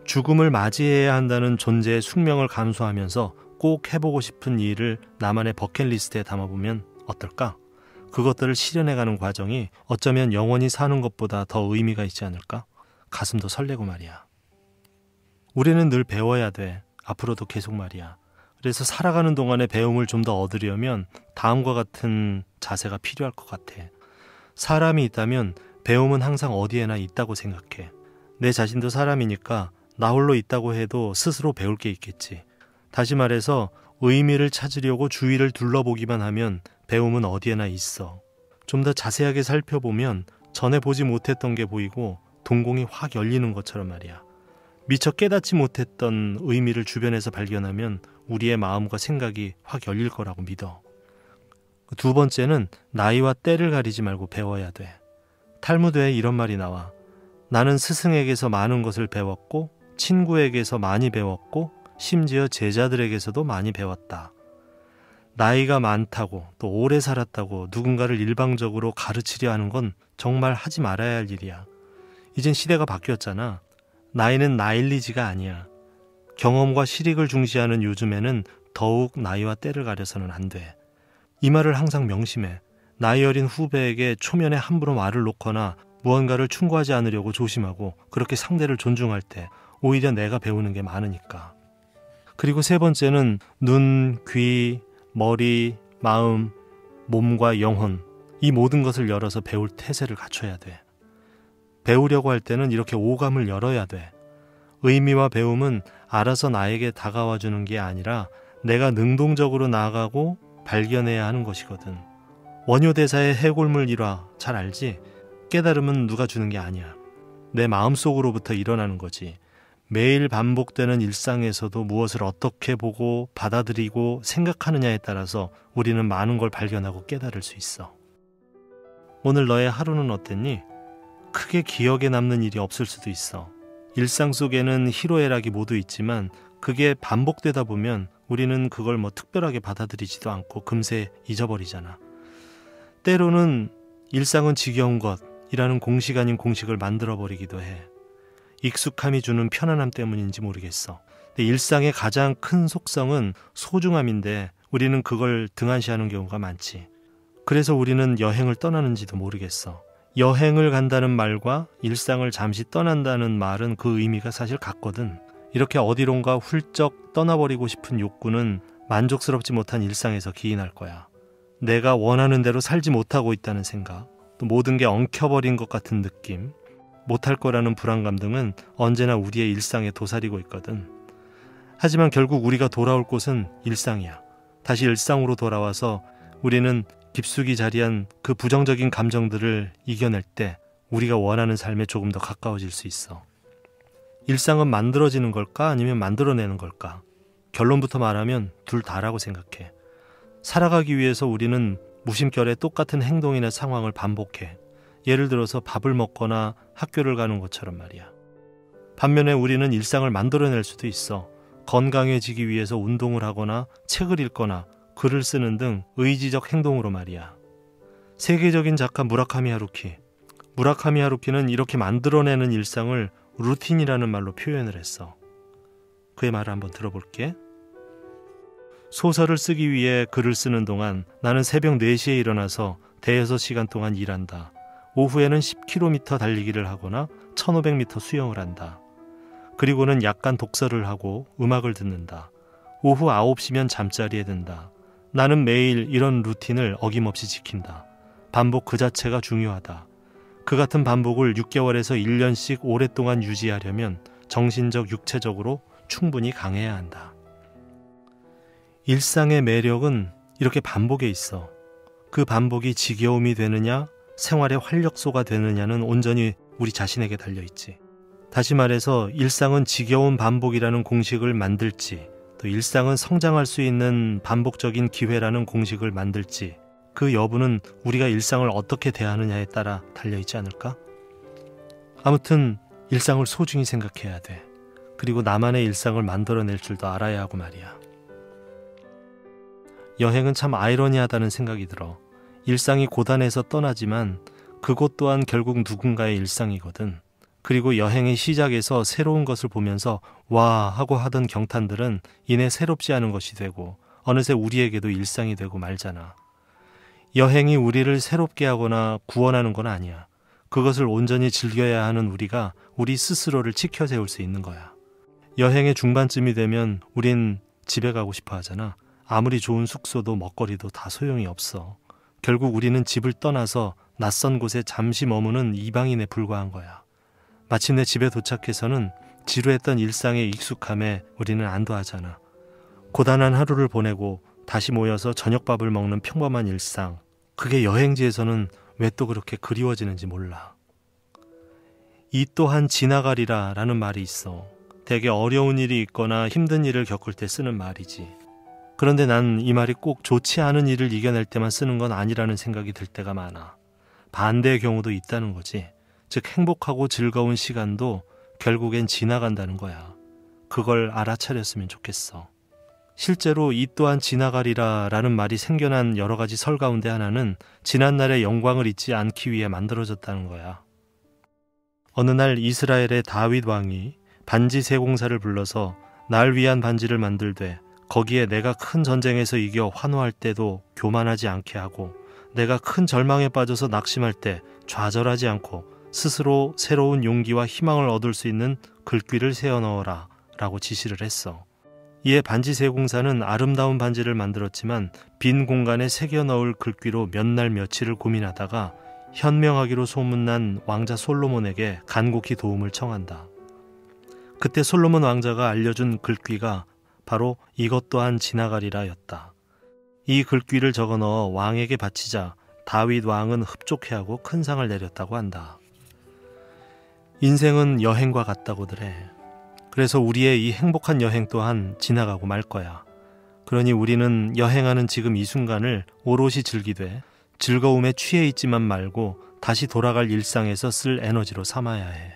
죽음을 맞이해야 한다는 존재의 숙명을 감수하면서 꼭 해보고 싶은 일을 나만의 버킷리스트에 담아보면 어떨까? 그것들을 실현해가는 과정이 어쩌면 영원히 사는 것보다 더 의미가 있지 않을까? 가슴도 설레고 말이야. 우리는 늘 배워야 돼. 앞으로도 계속 말이야. 그래서 살아가는 동안에 배움을 좀 더 얻으려면 다음과 같은 자세가 필요할 것 같아. 사람이 있다면 배움은 항상 어디에나 있다고 생각해. 내 자신도 사람이니까 나 홀로 있다고 해도 스스로 배울 게 있겠지. 다시 말해서 의미를 찾으려고 주위를 둘러보기만 하면 배움은 어디에나 있어. 좀 더 자세하게 살펴보면 전에 보지 못했던 게 보이고 동공이 확 열리는 것처럼 말이야. 미처 깨닫지 못했던 의미를 주변에서 발견하면 우리의 마음과 생각이 확 열릴 거라고 믿어. 두 번째는 나이와 때를 가리지 말고 배워야 돼. 탈무드에 이런 말이 나와. 나는 스승에게서 많은 것을 배웠고 친구에게서 많이 배웠고 심지어 제자들에게서도 많이 배웠다. 나이가 많다고 또 오래 살았다고 누군가를 일방적으로 가르치려 하는 건 정말 하지 말아야 할 일이야. 이젠 시대가 바뀌었잖아. 나이는 나일리지가 아니야. 경험과 실익을 중시하는 요즘에는 더욱 나이와 때를 가려서는 안 돼. 이 말을 항상 명심해. 나이 어린 후배에게 초면에 함부로 말을 놓거나 무언가를 충고하지 않으려고 조심하고 그렇게 상대를 존중할 때 오히려 내가 배우는 게 많으니까. 그리고 세 번째는 눈, 귀, 머리, 마음, 몸과 영혼 이 모든 것을 열어서 배울 태세를 갖춰야 돼. 배우려고 할 때는 이렇게 오감을 열어야 돼. 의미와 배움은 알아서 나에게 다가와 주는 게 아니라 내가 능동적으로 나아가고 발견해야 하는 것이거든. 원효대사의 해골물 일화 잘 알지? 깨달음은 누가 주는 게 아니야. 내 마음속으로부터 일어나는 거지. 매일 반복되는 일상에서도 무엇을 어떻게 보고 받아들이고 생각하느냐에 따라서 우리는 많은 걸 발견하고 깨달을 수 있어. 오늘 너의 하루는 어땠니? 크게 기억에 남는 일이 없을 수도 있어. 일상 속에는 희로애락이 모두 있지만 그게 반복되다 보면 우리는 그걸 뭐 특별하게 받아들이지도 않고 금세 잊어버리잖아. 때로는 일상은 지겨운 것이라는 공식 아닌 공식을 만들어버리기도 해. 익숙함이 주는 편안함 때문인지 모르겠어. 근데 일상의 가장 큰 속성은 소중함인데 우리는 그걸 등한시하는 경우가 많지. 그래서 우리는 여행을 떠나는지도 모르겠어. 여행을 간다는 말과 일상을 잠시 떠난다는 말은 그 의미가 사실 같거든. 이렇게 어디론가 훌쩍 떠나버리고 싶은 욕구는 만족스럽지 못한 일상에서 기인할 거야. 내가 원하는 대로 살지 못하고 있다는 생각, 또 모든 게 엉켜버린 것 같은 느낌, 못할 거라는 불안감 등은 언제나 우리의 일상에 도사리고 있거든. 하지만 결국 우리가 돌아올 곳은 일상이야. 다시 일상으로 돌아와서 우리는 깊숙이 자리한 그 부정적인 감정들을 이겨낼 때 우리가 원하는 삶에 조금 더 가까워질 수 있어. 일상은 만들어지는 걸까 아니면 만들어내는 걸까? 결론부터 말하면 둘 다라고 생각해. 살아가기 위해서 우리는 무심결에 똑같은 행동이나 상황을 반복해. 예를 들어서 밥을 먹거나 학교를 가는 것처럼 말이야. 반면에 우리는 일상을 만들어낼 수도 있어. 건강해지기 위해서 운동을 하거나 책을 읽거나 글을 쓰는 등 의지적 행동으로 말이야. 세계적인 작가 무라카미 하루키. 무라카미 하루키는 이렇게 만들어내는 일상을 루틴이라는 말로 표현을 했어. 그의 말을 한번 들어볼게. 소설을 쓰기 위해 글을 쓰는 동안 나는 새벽 4시에 일어나서 대여섯 시간 동안 일한다. 오후에는 10km 달리기를 하거나 1500m 수영을 한다. 그리고는 약간 독서를 하고 음악을 듣는다. 오후 9시면 잠자리에 든다. 나는 매일 이런 루틴을 어김없이 지킨다. 반복 그 자체가 중요하다. 그 같은 반복을 6개월에서 1년씩 오랫동안 유지하려면 정신적, 육체적으로 충분히 강해야 한다. 일상의 매력은 이렇게 반복에 있어. 그 반복이 지겨움이 되느냐, 생활의 활력소가 되느냐는 온전히 우리 자신에게 달려있지. 다시 말해서 일상은 지겨운 반복이라는 공식을 만들지, 또 일상은 성장할 수 있는 반복적인 기회라는 공식을 만들지, 그 여부는 우리가 일상을 어떻게 대하느냐에 따라 달려있지 않을까? 아무튼 일상을 소중히 생각해야 돼. 그리고 나만의 일상을 만들어낼 줄도 알아야 하고 말이야. 여행은 참 아이러니하다는 생각이 들어. 일상이 고단해서 떠나지만 그곳 또한 결국 누군가의 일상이거든. 그리고 여행의 시작에서 새로운 것을 보면서 와 하고 하던 경탄들은 이내 새롭지 않은 것이 되고 어느새 우리에게도 일상이 되고 말잖아. 여행이 우리를 새롭게 하거나 구원하는 건 아니야. 그것을 온전히 즐겨야 하는 우리가 우리 스스로를 지켜세울 수 있는 거야. 여행의 중반쯤이 되면 우린 집에 가고 싶어 하잖아. 아무리 좋은 숙소도 먹거리도 다 소용이 없어. 결국 우리는 집을 떠나서 낯선 곳에 잠시 머무는 이방인에 불과한 거야. 마침내 집에 도착해서는 지루했던 일상의 익숙함에 우리는 안도하잖아. 고단한 하루를 보내고 다시 모여서 저녁밥을 먹는 평범한 일상. 그게 여행지에서는 왜 또 그렇게 그리워지는지 몰라. 이 또한 지나가리라 라는 말이 있어. 되게 어려운 일이 있거나 힘든 일을 겪을 때 쓰는 말이지. 그런데 난 이 말이 꼭 좋지 않은 일을 이겨낼 때만 쓰는 건 아니라는 생각이 들 때가 많아. 반대의 경우도 있다는 거지. 즉 행복하고 즐거운 시간도 결국엔 지나간다는 거야. 그걸 알아차렸으면 좋겠어. 실제로 이 또한 지나가리라 라는 말이 생겨난 여러 가지 설 가운데 하나는 지난날의 영광을 잊지 않기 위해 만들어졌다는 거야. 어느 날 이스라엘의 다윗 왕이 반지 세공사를 불러서 날 위한 반지를 만들되 거기에 내가 큰 전쟁에서 이겨 환호할 때도 교만하지 않게 하고 내가 큰 절망에 빠져서 낙심할 때 좌절하지 않고 스스로 새로운 용기와 희망을 얻을 수 있는 글귀를 세워 넣어라 라고 지시를 했어. 이에 반지 세공사는 아름다운 반지를 만들었지만 빈 공간에 새겨 넣을 글귀로 몇 날 며칠을 고민하다가 현명하기로 소문난 왕자 솔로몬에게 간곡히 도움을 청한다. 그때 솔로몬 왕자가 알려준 글귀가 바로 이것 또한 지나가리라 였다. 이 글귀를 적어 넣어 왕에게 바치자 다윗 왕은 흡족해하고 큰 상을 내렸다고 한다. 인생은 여행과 같다고들 해. 그래서 우리의 이 행복한 여행 또한 지나가고 말 거야. 그러니 우리는 여행하는 지금 이 순간을 오롯이 즐기되 즐거움에 취해 있지만 말고 다시 돌아갈 일상에서 쓸 에너지로 삼아야 해.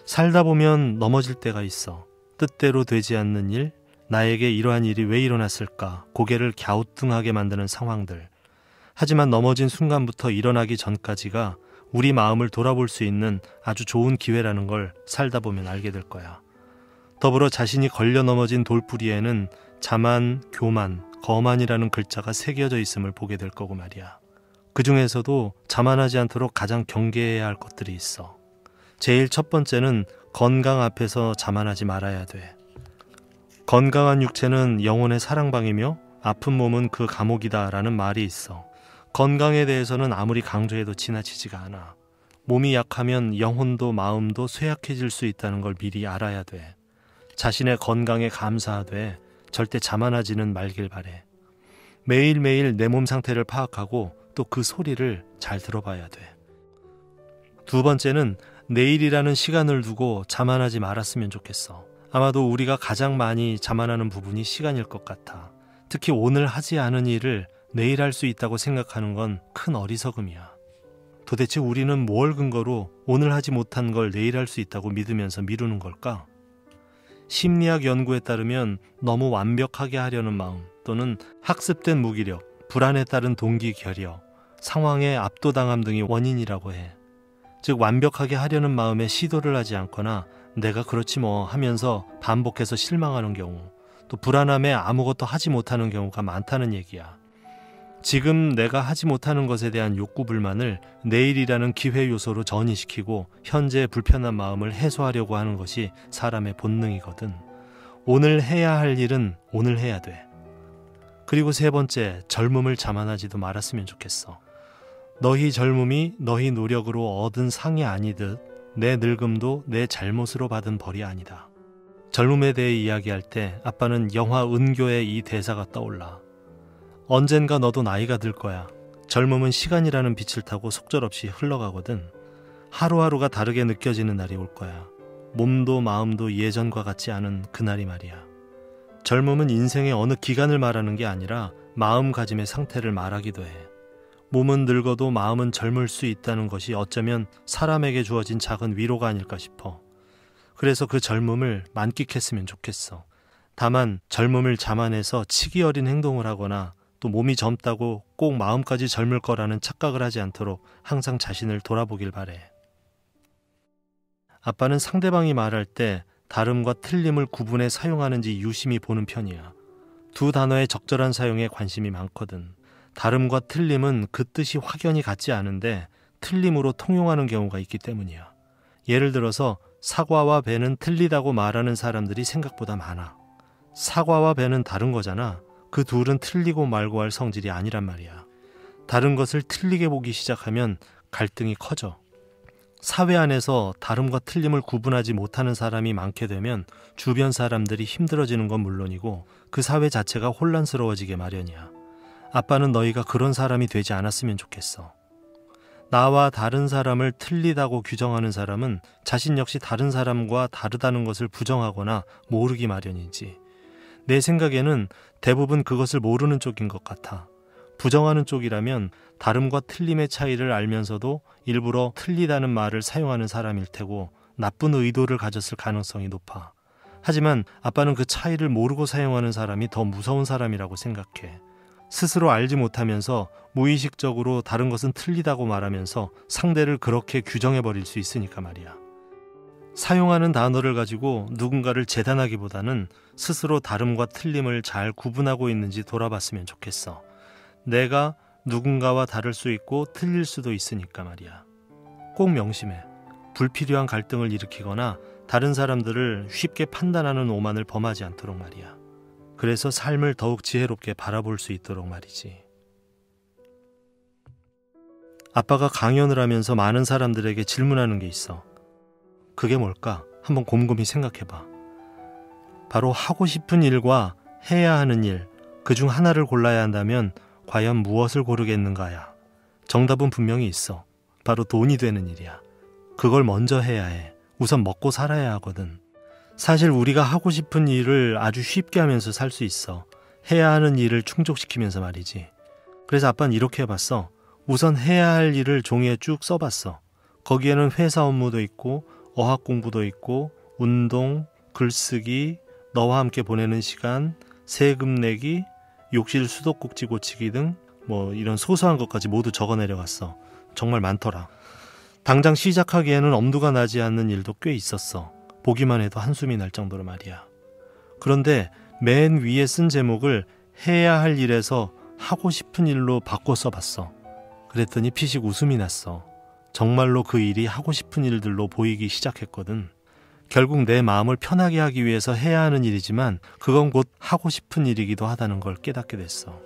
살다 보면 넘어질 때가 있어. 뜻대로 되지 않는 일, 나에게 이러한 일이 왜 일어났을까 고개를 갸우뚱하게 만드는 상황들. 하지만 넘어진 순간부터 일어나기 전까지가 우리 마음을 돌아볼 수 있는 아주 좋은 기회라는 걸 살다 보면 알게 될 거야. 더불어 자신이 걸려 넘어진 돌부리에는 자만, 교만, 거만이라는 글자가 새겨져 있음을 보게 될 거고 말이야. 그 중에서도 자만하지 않도록 가장 경계해야 할 것들이 있어. 제일 첫 번째는 건강 앞에서 자만하지 말아야 돼. 건강한 육체는 영혼의 사랑방이며 아픈 몸은 그 감옥이다라는 말이 있어. 건강에 대해서는 아무리 강조해도 지나치지가 않아. 몸이 약하면 영혼도 마음도 쇠약해질 수 있다는 걸 미리 알아야 돼. 자신의 건강에 감사하되 절대 자만하지는 말길 바래. 매일매일 내 몸 상태를 파악하고 또 그 소리를 잘 들어봐야 돼. 두 번째는 내일이라는 시간을 두고 자만하지 말았으면 좋겠어. 아마도 우리가 가장 많이 자만하는 부분이 시간일 것 같아. 특히 오늘 하지 않은 일을 내일 할 수 있다고 생각하는 건 큰 어리석음이야. 도대체 우리는 뭘 근거로 오늘 하지 못한 걸 내일 할 수 있다고 믿으면서 미루는 걸까? 심리학 연구에 따르면 너무 완벽하게 하려는 마음 또는 학습된 무기력, 불안에 따른 동기 결여, 상황의 압도당함 등이 원인이라고 해. 즉 완벽하게 하려는 마음에 시도를 하지 않거나 내가 그렇지 뭐 하면서 반복해서 실망하는 경우, 또 불안함에 아무것도 하지 못하는 경우가 많다는 얘기야. 지금 내가 하지 못하는 것에 대한 욕구 불만을 내일이라는 기회 요소로 전이시키고 현재의 불편한 마음을 해소하려고 하는 것이 사람의 본능이거든. 오늘 해야 할 일은 오늘 해야 돼. 그리고 세 번째, 젊음을 자만하지도 말았으면 좋겠어. 너희 젊음이 너희 노력으로 얻은 상이 아니듯 내 늙음도 내 잘못으로 받은 벌이 아니다. 젊음에 대해 이야기할 때 아빠는 영화 은교의 이 대사가 떠올라. 언젠가 너도 나이가 들 거야. 젊음은 시간이라는 빛을 타고 속절없이 흘러가거든. 하루하루가 다르게 느껴지는 날이 올 거야. 몸도 마음도 예전과 같지 않은 그날이 말이야. 젊음은 인생의 어느 기간을 말하는 게 아니라 마음가짐의 상태를 말하기도 해. 몸은 늙어도 마음은 젊을 수 있다는 것이 어쩌면 사람에게 주어진 작은 위로가 아닐까 싶어. 그래서 그 젊음을 만끽했으면 좋겠어. 다만 젊음을 자만해서 치기 어린 행동을 하거나 또 몸이 젊다고 꼭 마음까지 젊을 거라는 착각을 하지 않도록 항상 자신을 돌아보길 바래. 아빠는 상대방이 말할 때 다름과 틀림을 구분해 사용하는지 유심히 보는 편이야. 두 단어의 적절한 사용에 관심이 많거든. 다름과 틀림은 그 뜻이 확연히 같지 않은데 틀림으로 통용하는 경우가 있기 때문이야. 예를 들어서 사과와 배는 틀리다고 말하는 사람들이 생각보다 많아. 사과와 배는 다른 거잖아. 그 둘은 틀리고 말고 할 성질이 아니란 말이야. 다른 것을 틀리게 보기 시작하면 갈등이 커져. 사회 안에서 다름과 틀림을 구분하지 못하는 사람이 많게 되면 주변 사람들이 힘들어지는 건 물론이고 그 사회 자체가 혼란스러워지게 마련이야. 아빠는 너희가 그런 사람이 되지 않았으면 좋겠어. 나와 다른 사람을 틀리다고 규정하는 사람은 자신 역시 다른 사람과 다르다는 것을 부정하거나 모르기 마련이지. 내 생각에는 대부분 그것을 모르는 쪽인 것 같아. 부정하는 쪽이라면 다름과 틀림의 차이를 알면서도 일부러 틀리다는 말을 사용하는 사람일 테고 나쁜 의도를 가졌을 가능성이 높아. 하지만 아빠는 그 차이를 모르고 사용하는 사람이 더 무서운 사람이라고 생각해. 스스로 알지 못하면서 무의식적으로 다른 것은 틀리다고 말하면서 상대를 그렇게 규정해버릴 수 있으니까 말이야. 사용하는 단어를 가지고 누군가를 재단하기보다는 스스로 다름과 틀림을 잘 구분하고 있는지 돌아봤으면 좋겠어. 내가 누군가와 다를 수 있고 틀릴 수도 있으니까 말이야. 꼭 명심해. 불필요한 갈등을 일으키거나 다른 사람들을 쉽게 판단하는 오만을 범하지 않도록 말이야. 그래서 삶을 더욱 지혜롭게 바라볼 수 있도록 말이지. 아빠가 강연을 하면서 많은 사람들에게 질문하는 게 있어. 그게 뭘까? 한번 곰곰이 생각해봐. 바로 하고 싶은 일과 해야 하는 일, 그중 하나를 골라야 한다면 과연 무엇을 고르겠는가야? 정답은 분명히 있어. 바로 돈이 되는 일이야. 그걸 먼저 해야 해. 우선 먹고 살아야 하거든. 사실 우리가 하고 싶은 일을 아주 쉽게 하면서 살 수 있어. 해야 하는 일을 충족시키면서 말이지. 그래서 아빠는 이렇게 해봤어. 우선 해야 할 일을 종이에 쭉 써봤어. 거기에는 회사 업무도 있고 어학 공부도 있고 운동, 글쓰기, 너와 함께 보내는 시간, 세금 내기, 욕실 수도꼭지 고치기 등 이런 소소한 것까지 모두 적어 내려갔어. 정말 많더라. 당장 시작하기에는 엄두가 나지 않는 일도 꽤 있었어. 보기만 해도 한숨이 날 정도로 말이야. 그런데 맨 위에 쓴 제목을 해야 할 일에서 하고 싶은 일로 바꿔 써봤어. 그랬더니 피식 웃음이 났어. 정말로 그 일이 하고 싶은 일들로 보이기 시작했거든. 결국 내 마음을 편하게 하기 위해서 해야 하는 일이지만 그건 곧 하고 싶은 일이기도 하다는 걸 깨닫게 됐어.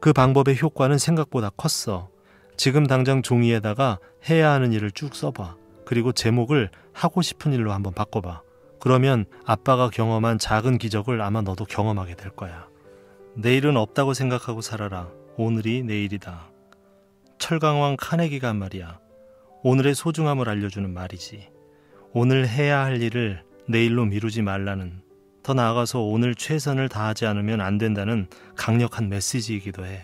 그 방법의 효과는 생각보다 컸어. 지금 당장 종이에다가 해야 하는 일을 쭉 써봐. 그리고 제목을 하고 싶은 일로 한번 바꿔봐. 그러면 아빠가 경험한 작은 기적을 아마 너도 경험하게 될 거야. 내일은 없다고 생각하고 살아라. 오늘이 내일이다. 철강왕 카네기가 한 말이야. 오늘의 소중함을 알려주는 말이지. 오늘 해야 할 일을 내일로 미루지 말라는, 더 나아가서 오늘 최선을 다하지 않으면 안 된다는 강력한 메시지이기도 해.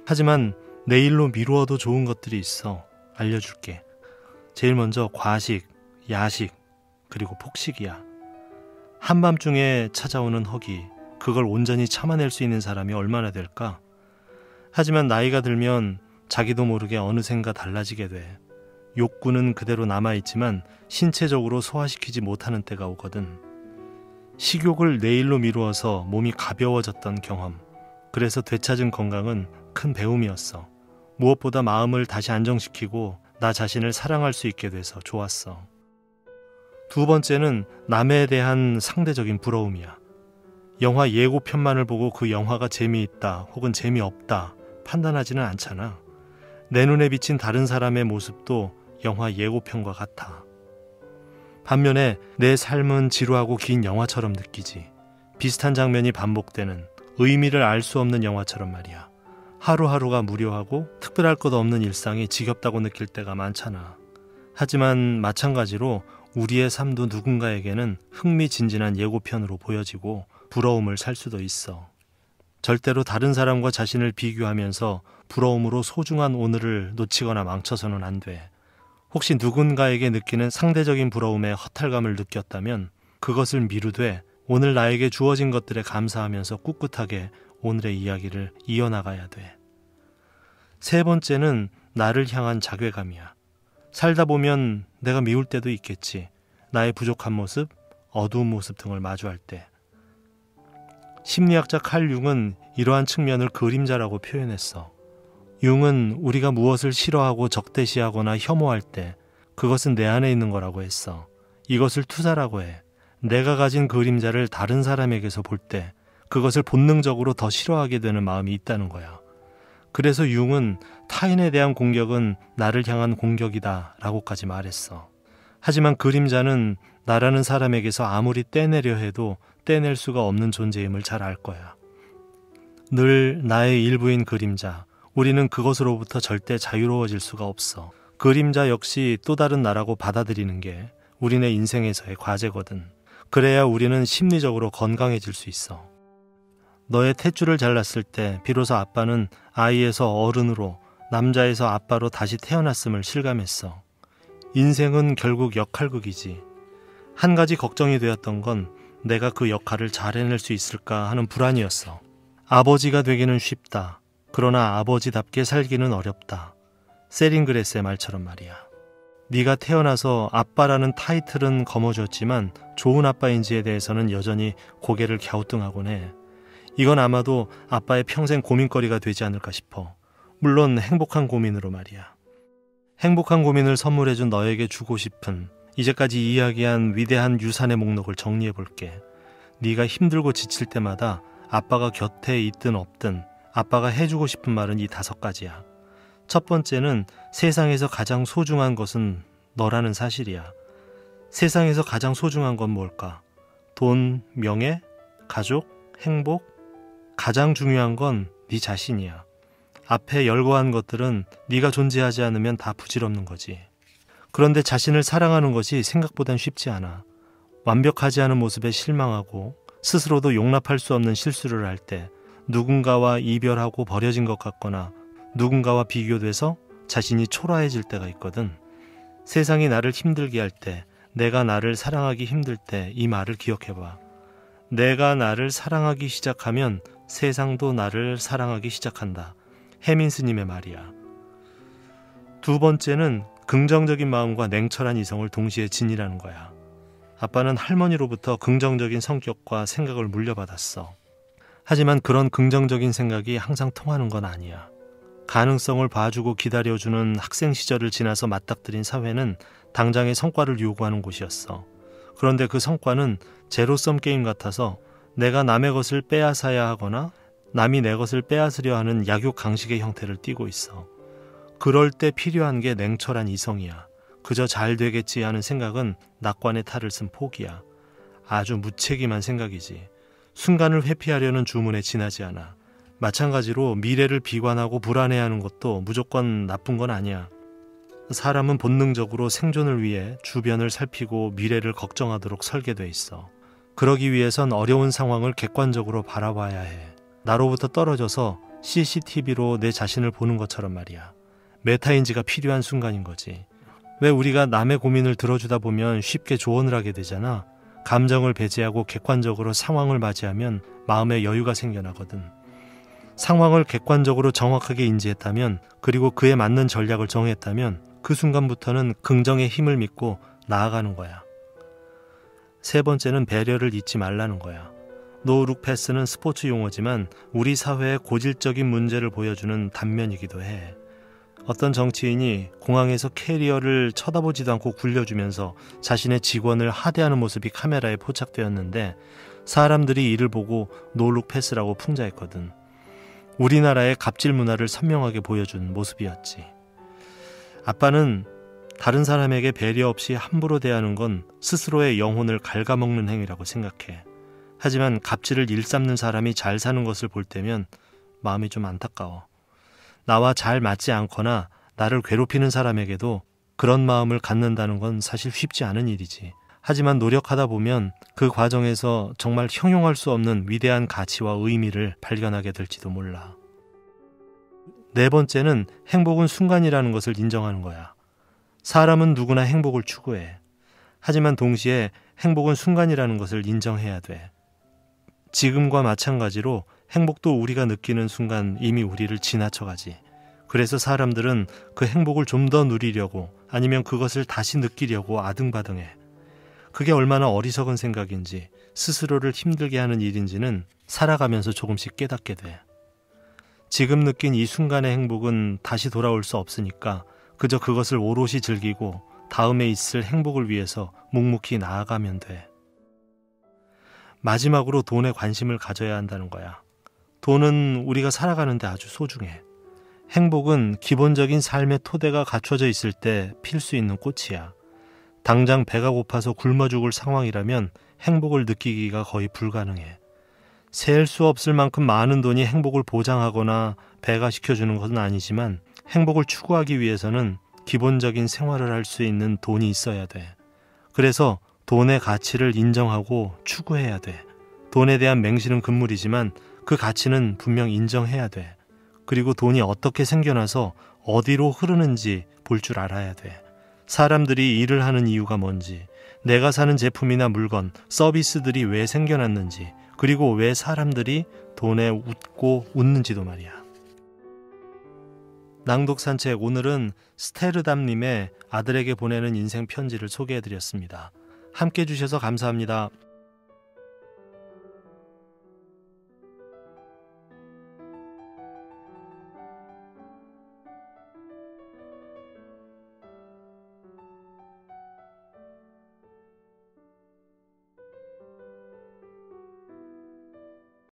하지만 내일로 미루어도 좋은 것들이 있어. 알려줄게. 제일 먼저 과식, 야식, 그리고 폭식이야. 한밤중에 찾아오는 허기, 그걸 온전히 참아낼 수 있는 사람이 얼마나 될까? 하지만 나이가 들면 자기도 모르게 어느샌가 달라지게 돼. 욕구는 그대로 남아있지만 신체적으로 소화시키지 못하는 때가 오거든. 식욕을 내일로 미루어서 몸이 가벼워졌던 경험, 그래서 되찾은 건강은 큰 배움이었어. 무엇보다 마음을 다시 안정시키고 나 자신을 사랑할 수 있게 돼서 좋았어. 두 번째는 남에 대한 상대적인 부러움이야. 영화 예고편만을 보고 그 영화가 재미있다 혹은 재미없다 판단하지는 않잖아. 내 눈에 비친 다른 사람의 모습도 영화 예고편과 같아. 반면에 내 삶은 지루하고 긴 영화처럼 느끼지. 비슷한 장면이 반복되는, 의미를 알 수 없는 영화처럼 말이야. 하루하루가 무료하고 특별할 것 없는 일상이 지겹다고 느낄 때가 많잖아. 하지만 마찬가지로 우리의 삶도 누군가에게는 흥미진진한 예고편으로 보여지고 부러움을 살 수도 있어. 절대로 다른 사람과 자신을 비교하면서 부러움으로 소중한 오늘을 놓치거나 망쳐서는 안 돼. 혹시 누군가에게 느끼는 상대적인 부러움에 허탈감을 느꼈다면 그것을 미루되 오늘 나에게 주어진 것들에 감사하면서 꿋꿋하게 오늘의 이야기를 이어나가야 돼. 세 번째는 나를 향한 자괴감이야. 살다 보면 내가 미울 때도 있겠지. 나의 부족한 모습, 어두운 모습 등을 마주할 때. 심리학자 칼 융은 이러한 측면을 그림자라고 표현했어. 융은 우리가 무엇을 싫어하고 적대시하거나 혐오할 때 그것은 내 안에 있는 거라고 했어. 이것을 투사라고 해. 내가 가진 그림자를 다른 사람에게서 볼 때 그것을 본능적으로 더 싫어하게 되는 마음이 있다는 거야. 그래서 융은 타인에 대한 공격은 나를 향한 공격이다 라고까지 말했어. 하지만 그림자는 나라는 사람에게서 아무리 떼내려 해도 떼낼 수가 없는 존재임을 잘 알 거야. 늘 나의 일부인 그림자, 우리는 그것으로부터 절대 자유로워질 수가 없어. 그림자 역시 또 다른 나라고 받아들이는 게 우리네 인생에서의 과제거든. 그래야 우리는 심리적으로 건강해질 수 있어. 너의 탯줄을 잘랐을 때 비로소 아빠는 아이에서 어른으로, 남자에서 아빠로 다시 태어났음을 실감했어. 인생은 결국 역할극이지. 한 가지 걱정이 되었던 건 내가 그 역할을 잘 해낼 수 있을까 하는 불안이었어. 아버지가 되기는 쉽다. 그러나 아버지답게 살기는 어렵다. 세링그레스의 말처럼 말이야. 네가 태어나서 아빠라는 타이틀은 거머쥐었지만 좋은 아빠인지에 대해서는 여전히 고개를 갸우뚱하곤 해. 이건 아마도 아빠의 평생 고민거리가 되지 않을까 싶어. 물론 행복한 고민으로 말이야. 행복한 고민을 선물해준 너에게 주고 싶은, 이제까지 이야기한 위대한 유산의 목록을 정리해볼게. 네가 힘들고 지칠 때마다 아빠가 곁에 있든 없든 아빠가 해주고 싶은 말은 이 5가지야. 첫 번째는 세상에서 가장 소중한 것은 너라는 사실이야. 세상에서 가장 소중한 건 뭘까? 돈, 명예, 가족, 행복? 가장 중요한 건 네 자신이야. 앞에 열거한 것들은 네가 존재하지 않으면 다 부질없는 거지. 그런데 자신을 사랑하는 것이 생각보단 쉽지 않아. 완벽하지 않은 모습에 실망하고 스스로도 용납할 수 없는 실수를 할 때 누군가와 이별하고 버려진 것 같거나 누군가와 비교돼서 자신이 초라해질 때가 있거든. 세상이 나를 힘들게 할 때, 내가 나를 사랑하기 힘들 때 이 말을 기억해봐. 내가 나를 사랑하기 시작하면 세상도 나를 사랑하기 시작한다. 해민 스님의 말이야. 두 번째는 긍정적인 마음과 냉철한 이성을 동시에 지니라는 거야. 아빠는 할머니로부터 긍정적인 성격과 생각을 물려받았어. 하지만 그런 긍정적인 생각이 항상 통하는 건 아니야. 가능성을 봐주고 기다려주는 학생 시절을 지나서 맞닥뜨린 사회는 당장의 성과를 요구하는 곳이었어. 그런데 그 성과는 제로섬 게임 같아서 내가 남의 것을 빼앗아야 하거나 남이 내 것을 빼앗으려 하는 약육 강식의 형태를 띠고 있어. 그럴 때 필요한 게 냉철한 이성이야. 그저 잘 되겠지 하는 생각은 낙관의 탈을 쓴 포기야. 아주 무책임한 생각이지. 순간을 회피하려는 주문에 지나지 않아. 마찬가지로 미래를 비관하고 불안해하는 것도 무조건 나쁜 건 아니야. 사람은 본능적으로 생존을 위해 주변을 살피고 미래를 걱정하도록 설계돼 있어. 그러기 위해선 어려운 상황을 객관적으로 바라봐야 해. 나로부터 떨어져서 CCTV로 내 자신을 보는 것처럼 말이야. 메타인지가 필요한 순간인 거지. 왜 우리가 남의 고민을 들어주다 보면 쉽게 조언을 하게 되잖아. 감정을 배제하고 객관적으로 상황을 맞이하면 마음에 여유가 생겨나거든. 상황을 객관적으로 정확하게 인지했다면, 그리고 그에 맞는 전략을 정했다면 그 순간부터는 긍정의 힘을 믿고 나아가는 거야. 세 번째는 배려를 잊지 말라는 거야. 노룩 패스는 스포츠 용어지만 우리 사회의 고질적인 문제를 보여주는 단면이기도 해. 어떤 정치인이 공항에서 캐리어를 쳐다보지도 않고 굴려주면서 자신의 직원을 하대하는 모습이 카메라에 포착되었는데 사람들이 이를 보고 노룩 패스라고 풍자했거든. 우리나라의 갑질 문화를 선명하게 보여준 모습이었지. 아빠는 다른 사람에게 배려 없이 함부로 대하는 건 스스로의 영혼을 갉아먹는 행위라고 생각해. 하지만 갑질을 일삼는 사람이 잘 사는 것을 볼 때면 마음이 좀 안타까워. 나와 잘 맞지 않거나 나를 괴롭히는 사람에게도 그런 마음을 갖는다는 건 사실 쉽지 않은 일이지. 하지만 노력하다 보면 그 과정에서 정말 형용할 수 없는 위대한 가치와 의미를 발견하게 될지도 몰라. 네 번째는 행복은 순간이라는 것을 인정하는 거야. 사람은 누구나 행복을 추구해. 하지만 동시에 행복은 순간이라는 것을 인정해야 돼. 지금과 마찬가지로 행복도 우리가 느끼는 순간 이미 우리를 지나쳐가지. 그래서 사람들은 그 행복을 좀 더 누리려고 아니면 그것을 다시 느끼려고 아등바등해. 그게 얼마나 어리석은 생각인지, 스스로를 힘들게 하는 일인지는 살아가면서 조금씩 깨닫게 돼. 지금 느낀 이 순간의 행복은 다시 돌아올 수 없으니까 그저 그것을 오롯이 즐기고 다음에 있을 행복을 위해서 묵묵히 나아가면 돼. 마지막으로 돈에 관심을 가져야 한다는 거야. 돈은 우리가 살아가는데 아주 소중해. 행복은 기본적인 삶의 토대가 갖춰져 있을 때 필 수 있는 꽃이야. 당장 배가 고파서 굶어 죽을 상황이라면 행복을 느끼기가 거의 불가능해. 셀 수 없을 만큼 많은 돈이 행복을 보장하거나 배가시켜주는 것은 아니지만 행복을 추구하기 위해서는 기본적인 생활을 할 수 있는 돈이 있어야 돼. 그래서 돈의 가치를 인정하고 추구해야 돼. 돈에 대한 맹신은 금물이지만 그 가치는 분명 인정해야 돼. 그리고 돈이 어떻게 생겨나서 어디로 흐르는지 볼 줄 알아야 돼. 사람들이 일을 하는 이유가 뭔지, 내가 사는 제품이나 물건, 서비스들이 왜 생겨났는지, 그리고 왜 사람들이 돈에 웃고 웃는지도 말이야. 낭독 산책, 오늘은 스테르담님의 아들에게 보내는 인생 편지를 소개해드렸습니다. 함께 해주셔서 감사합니다.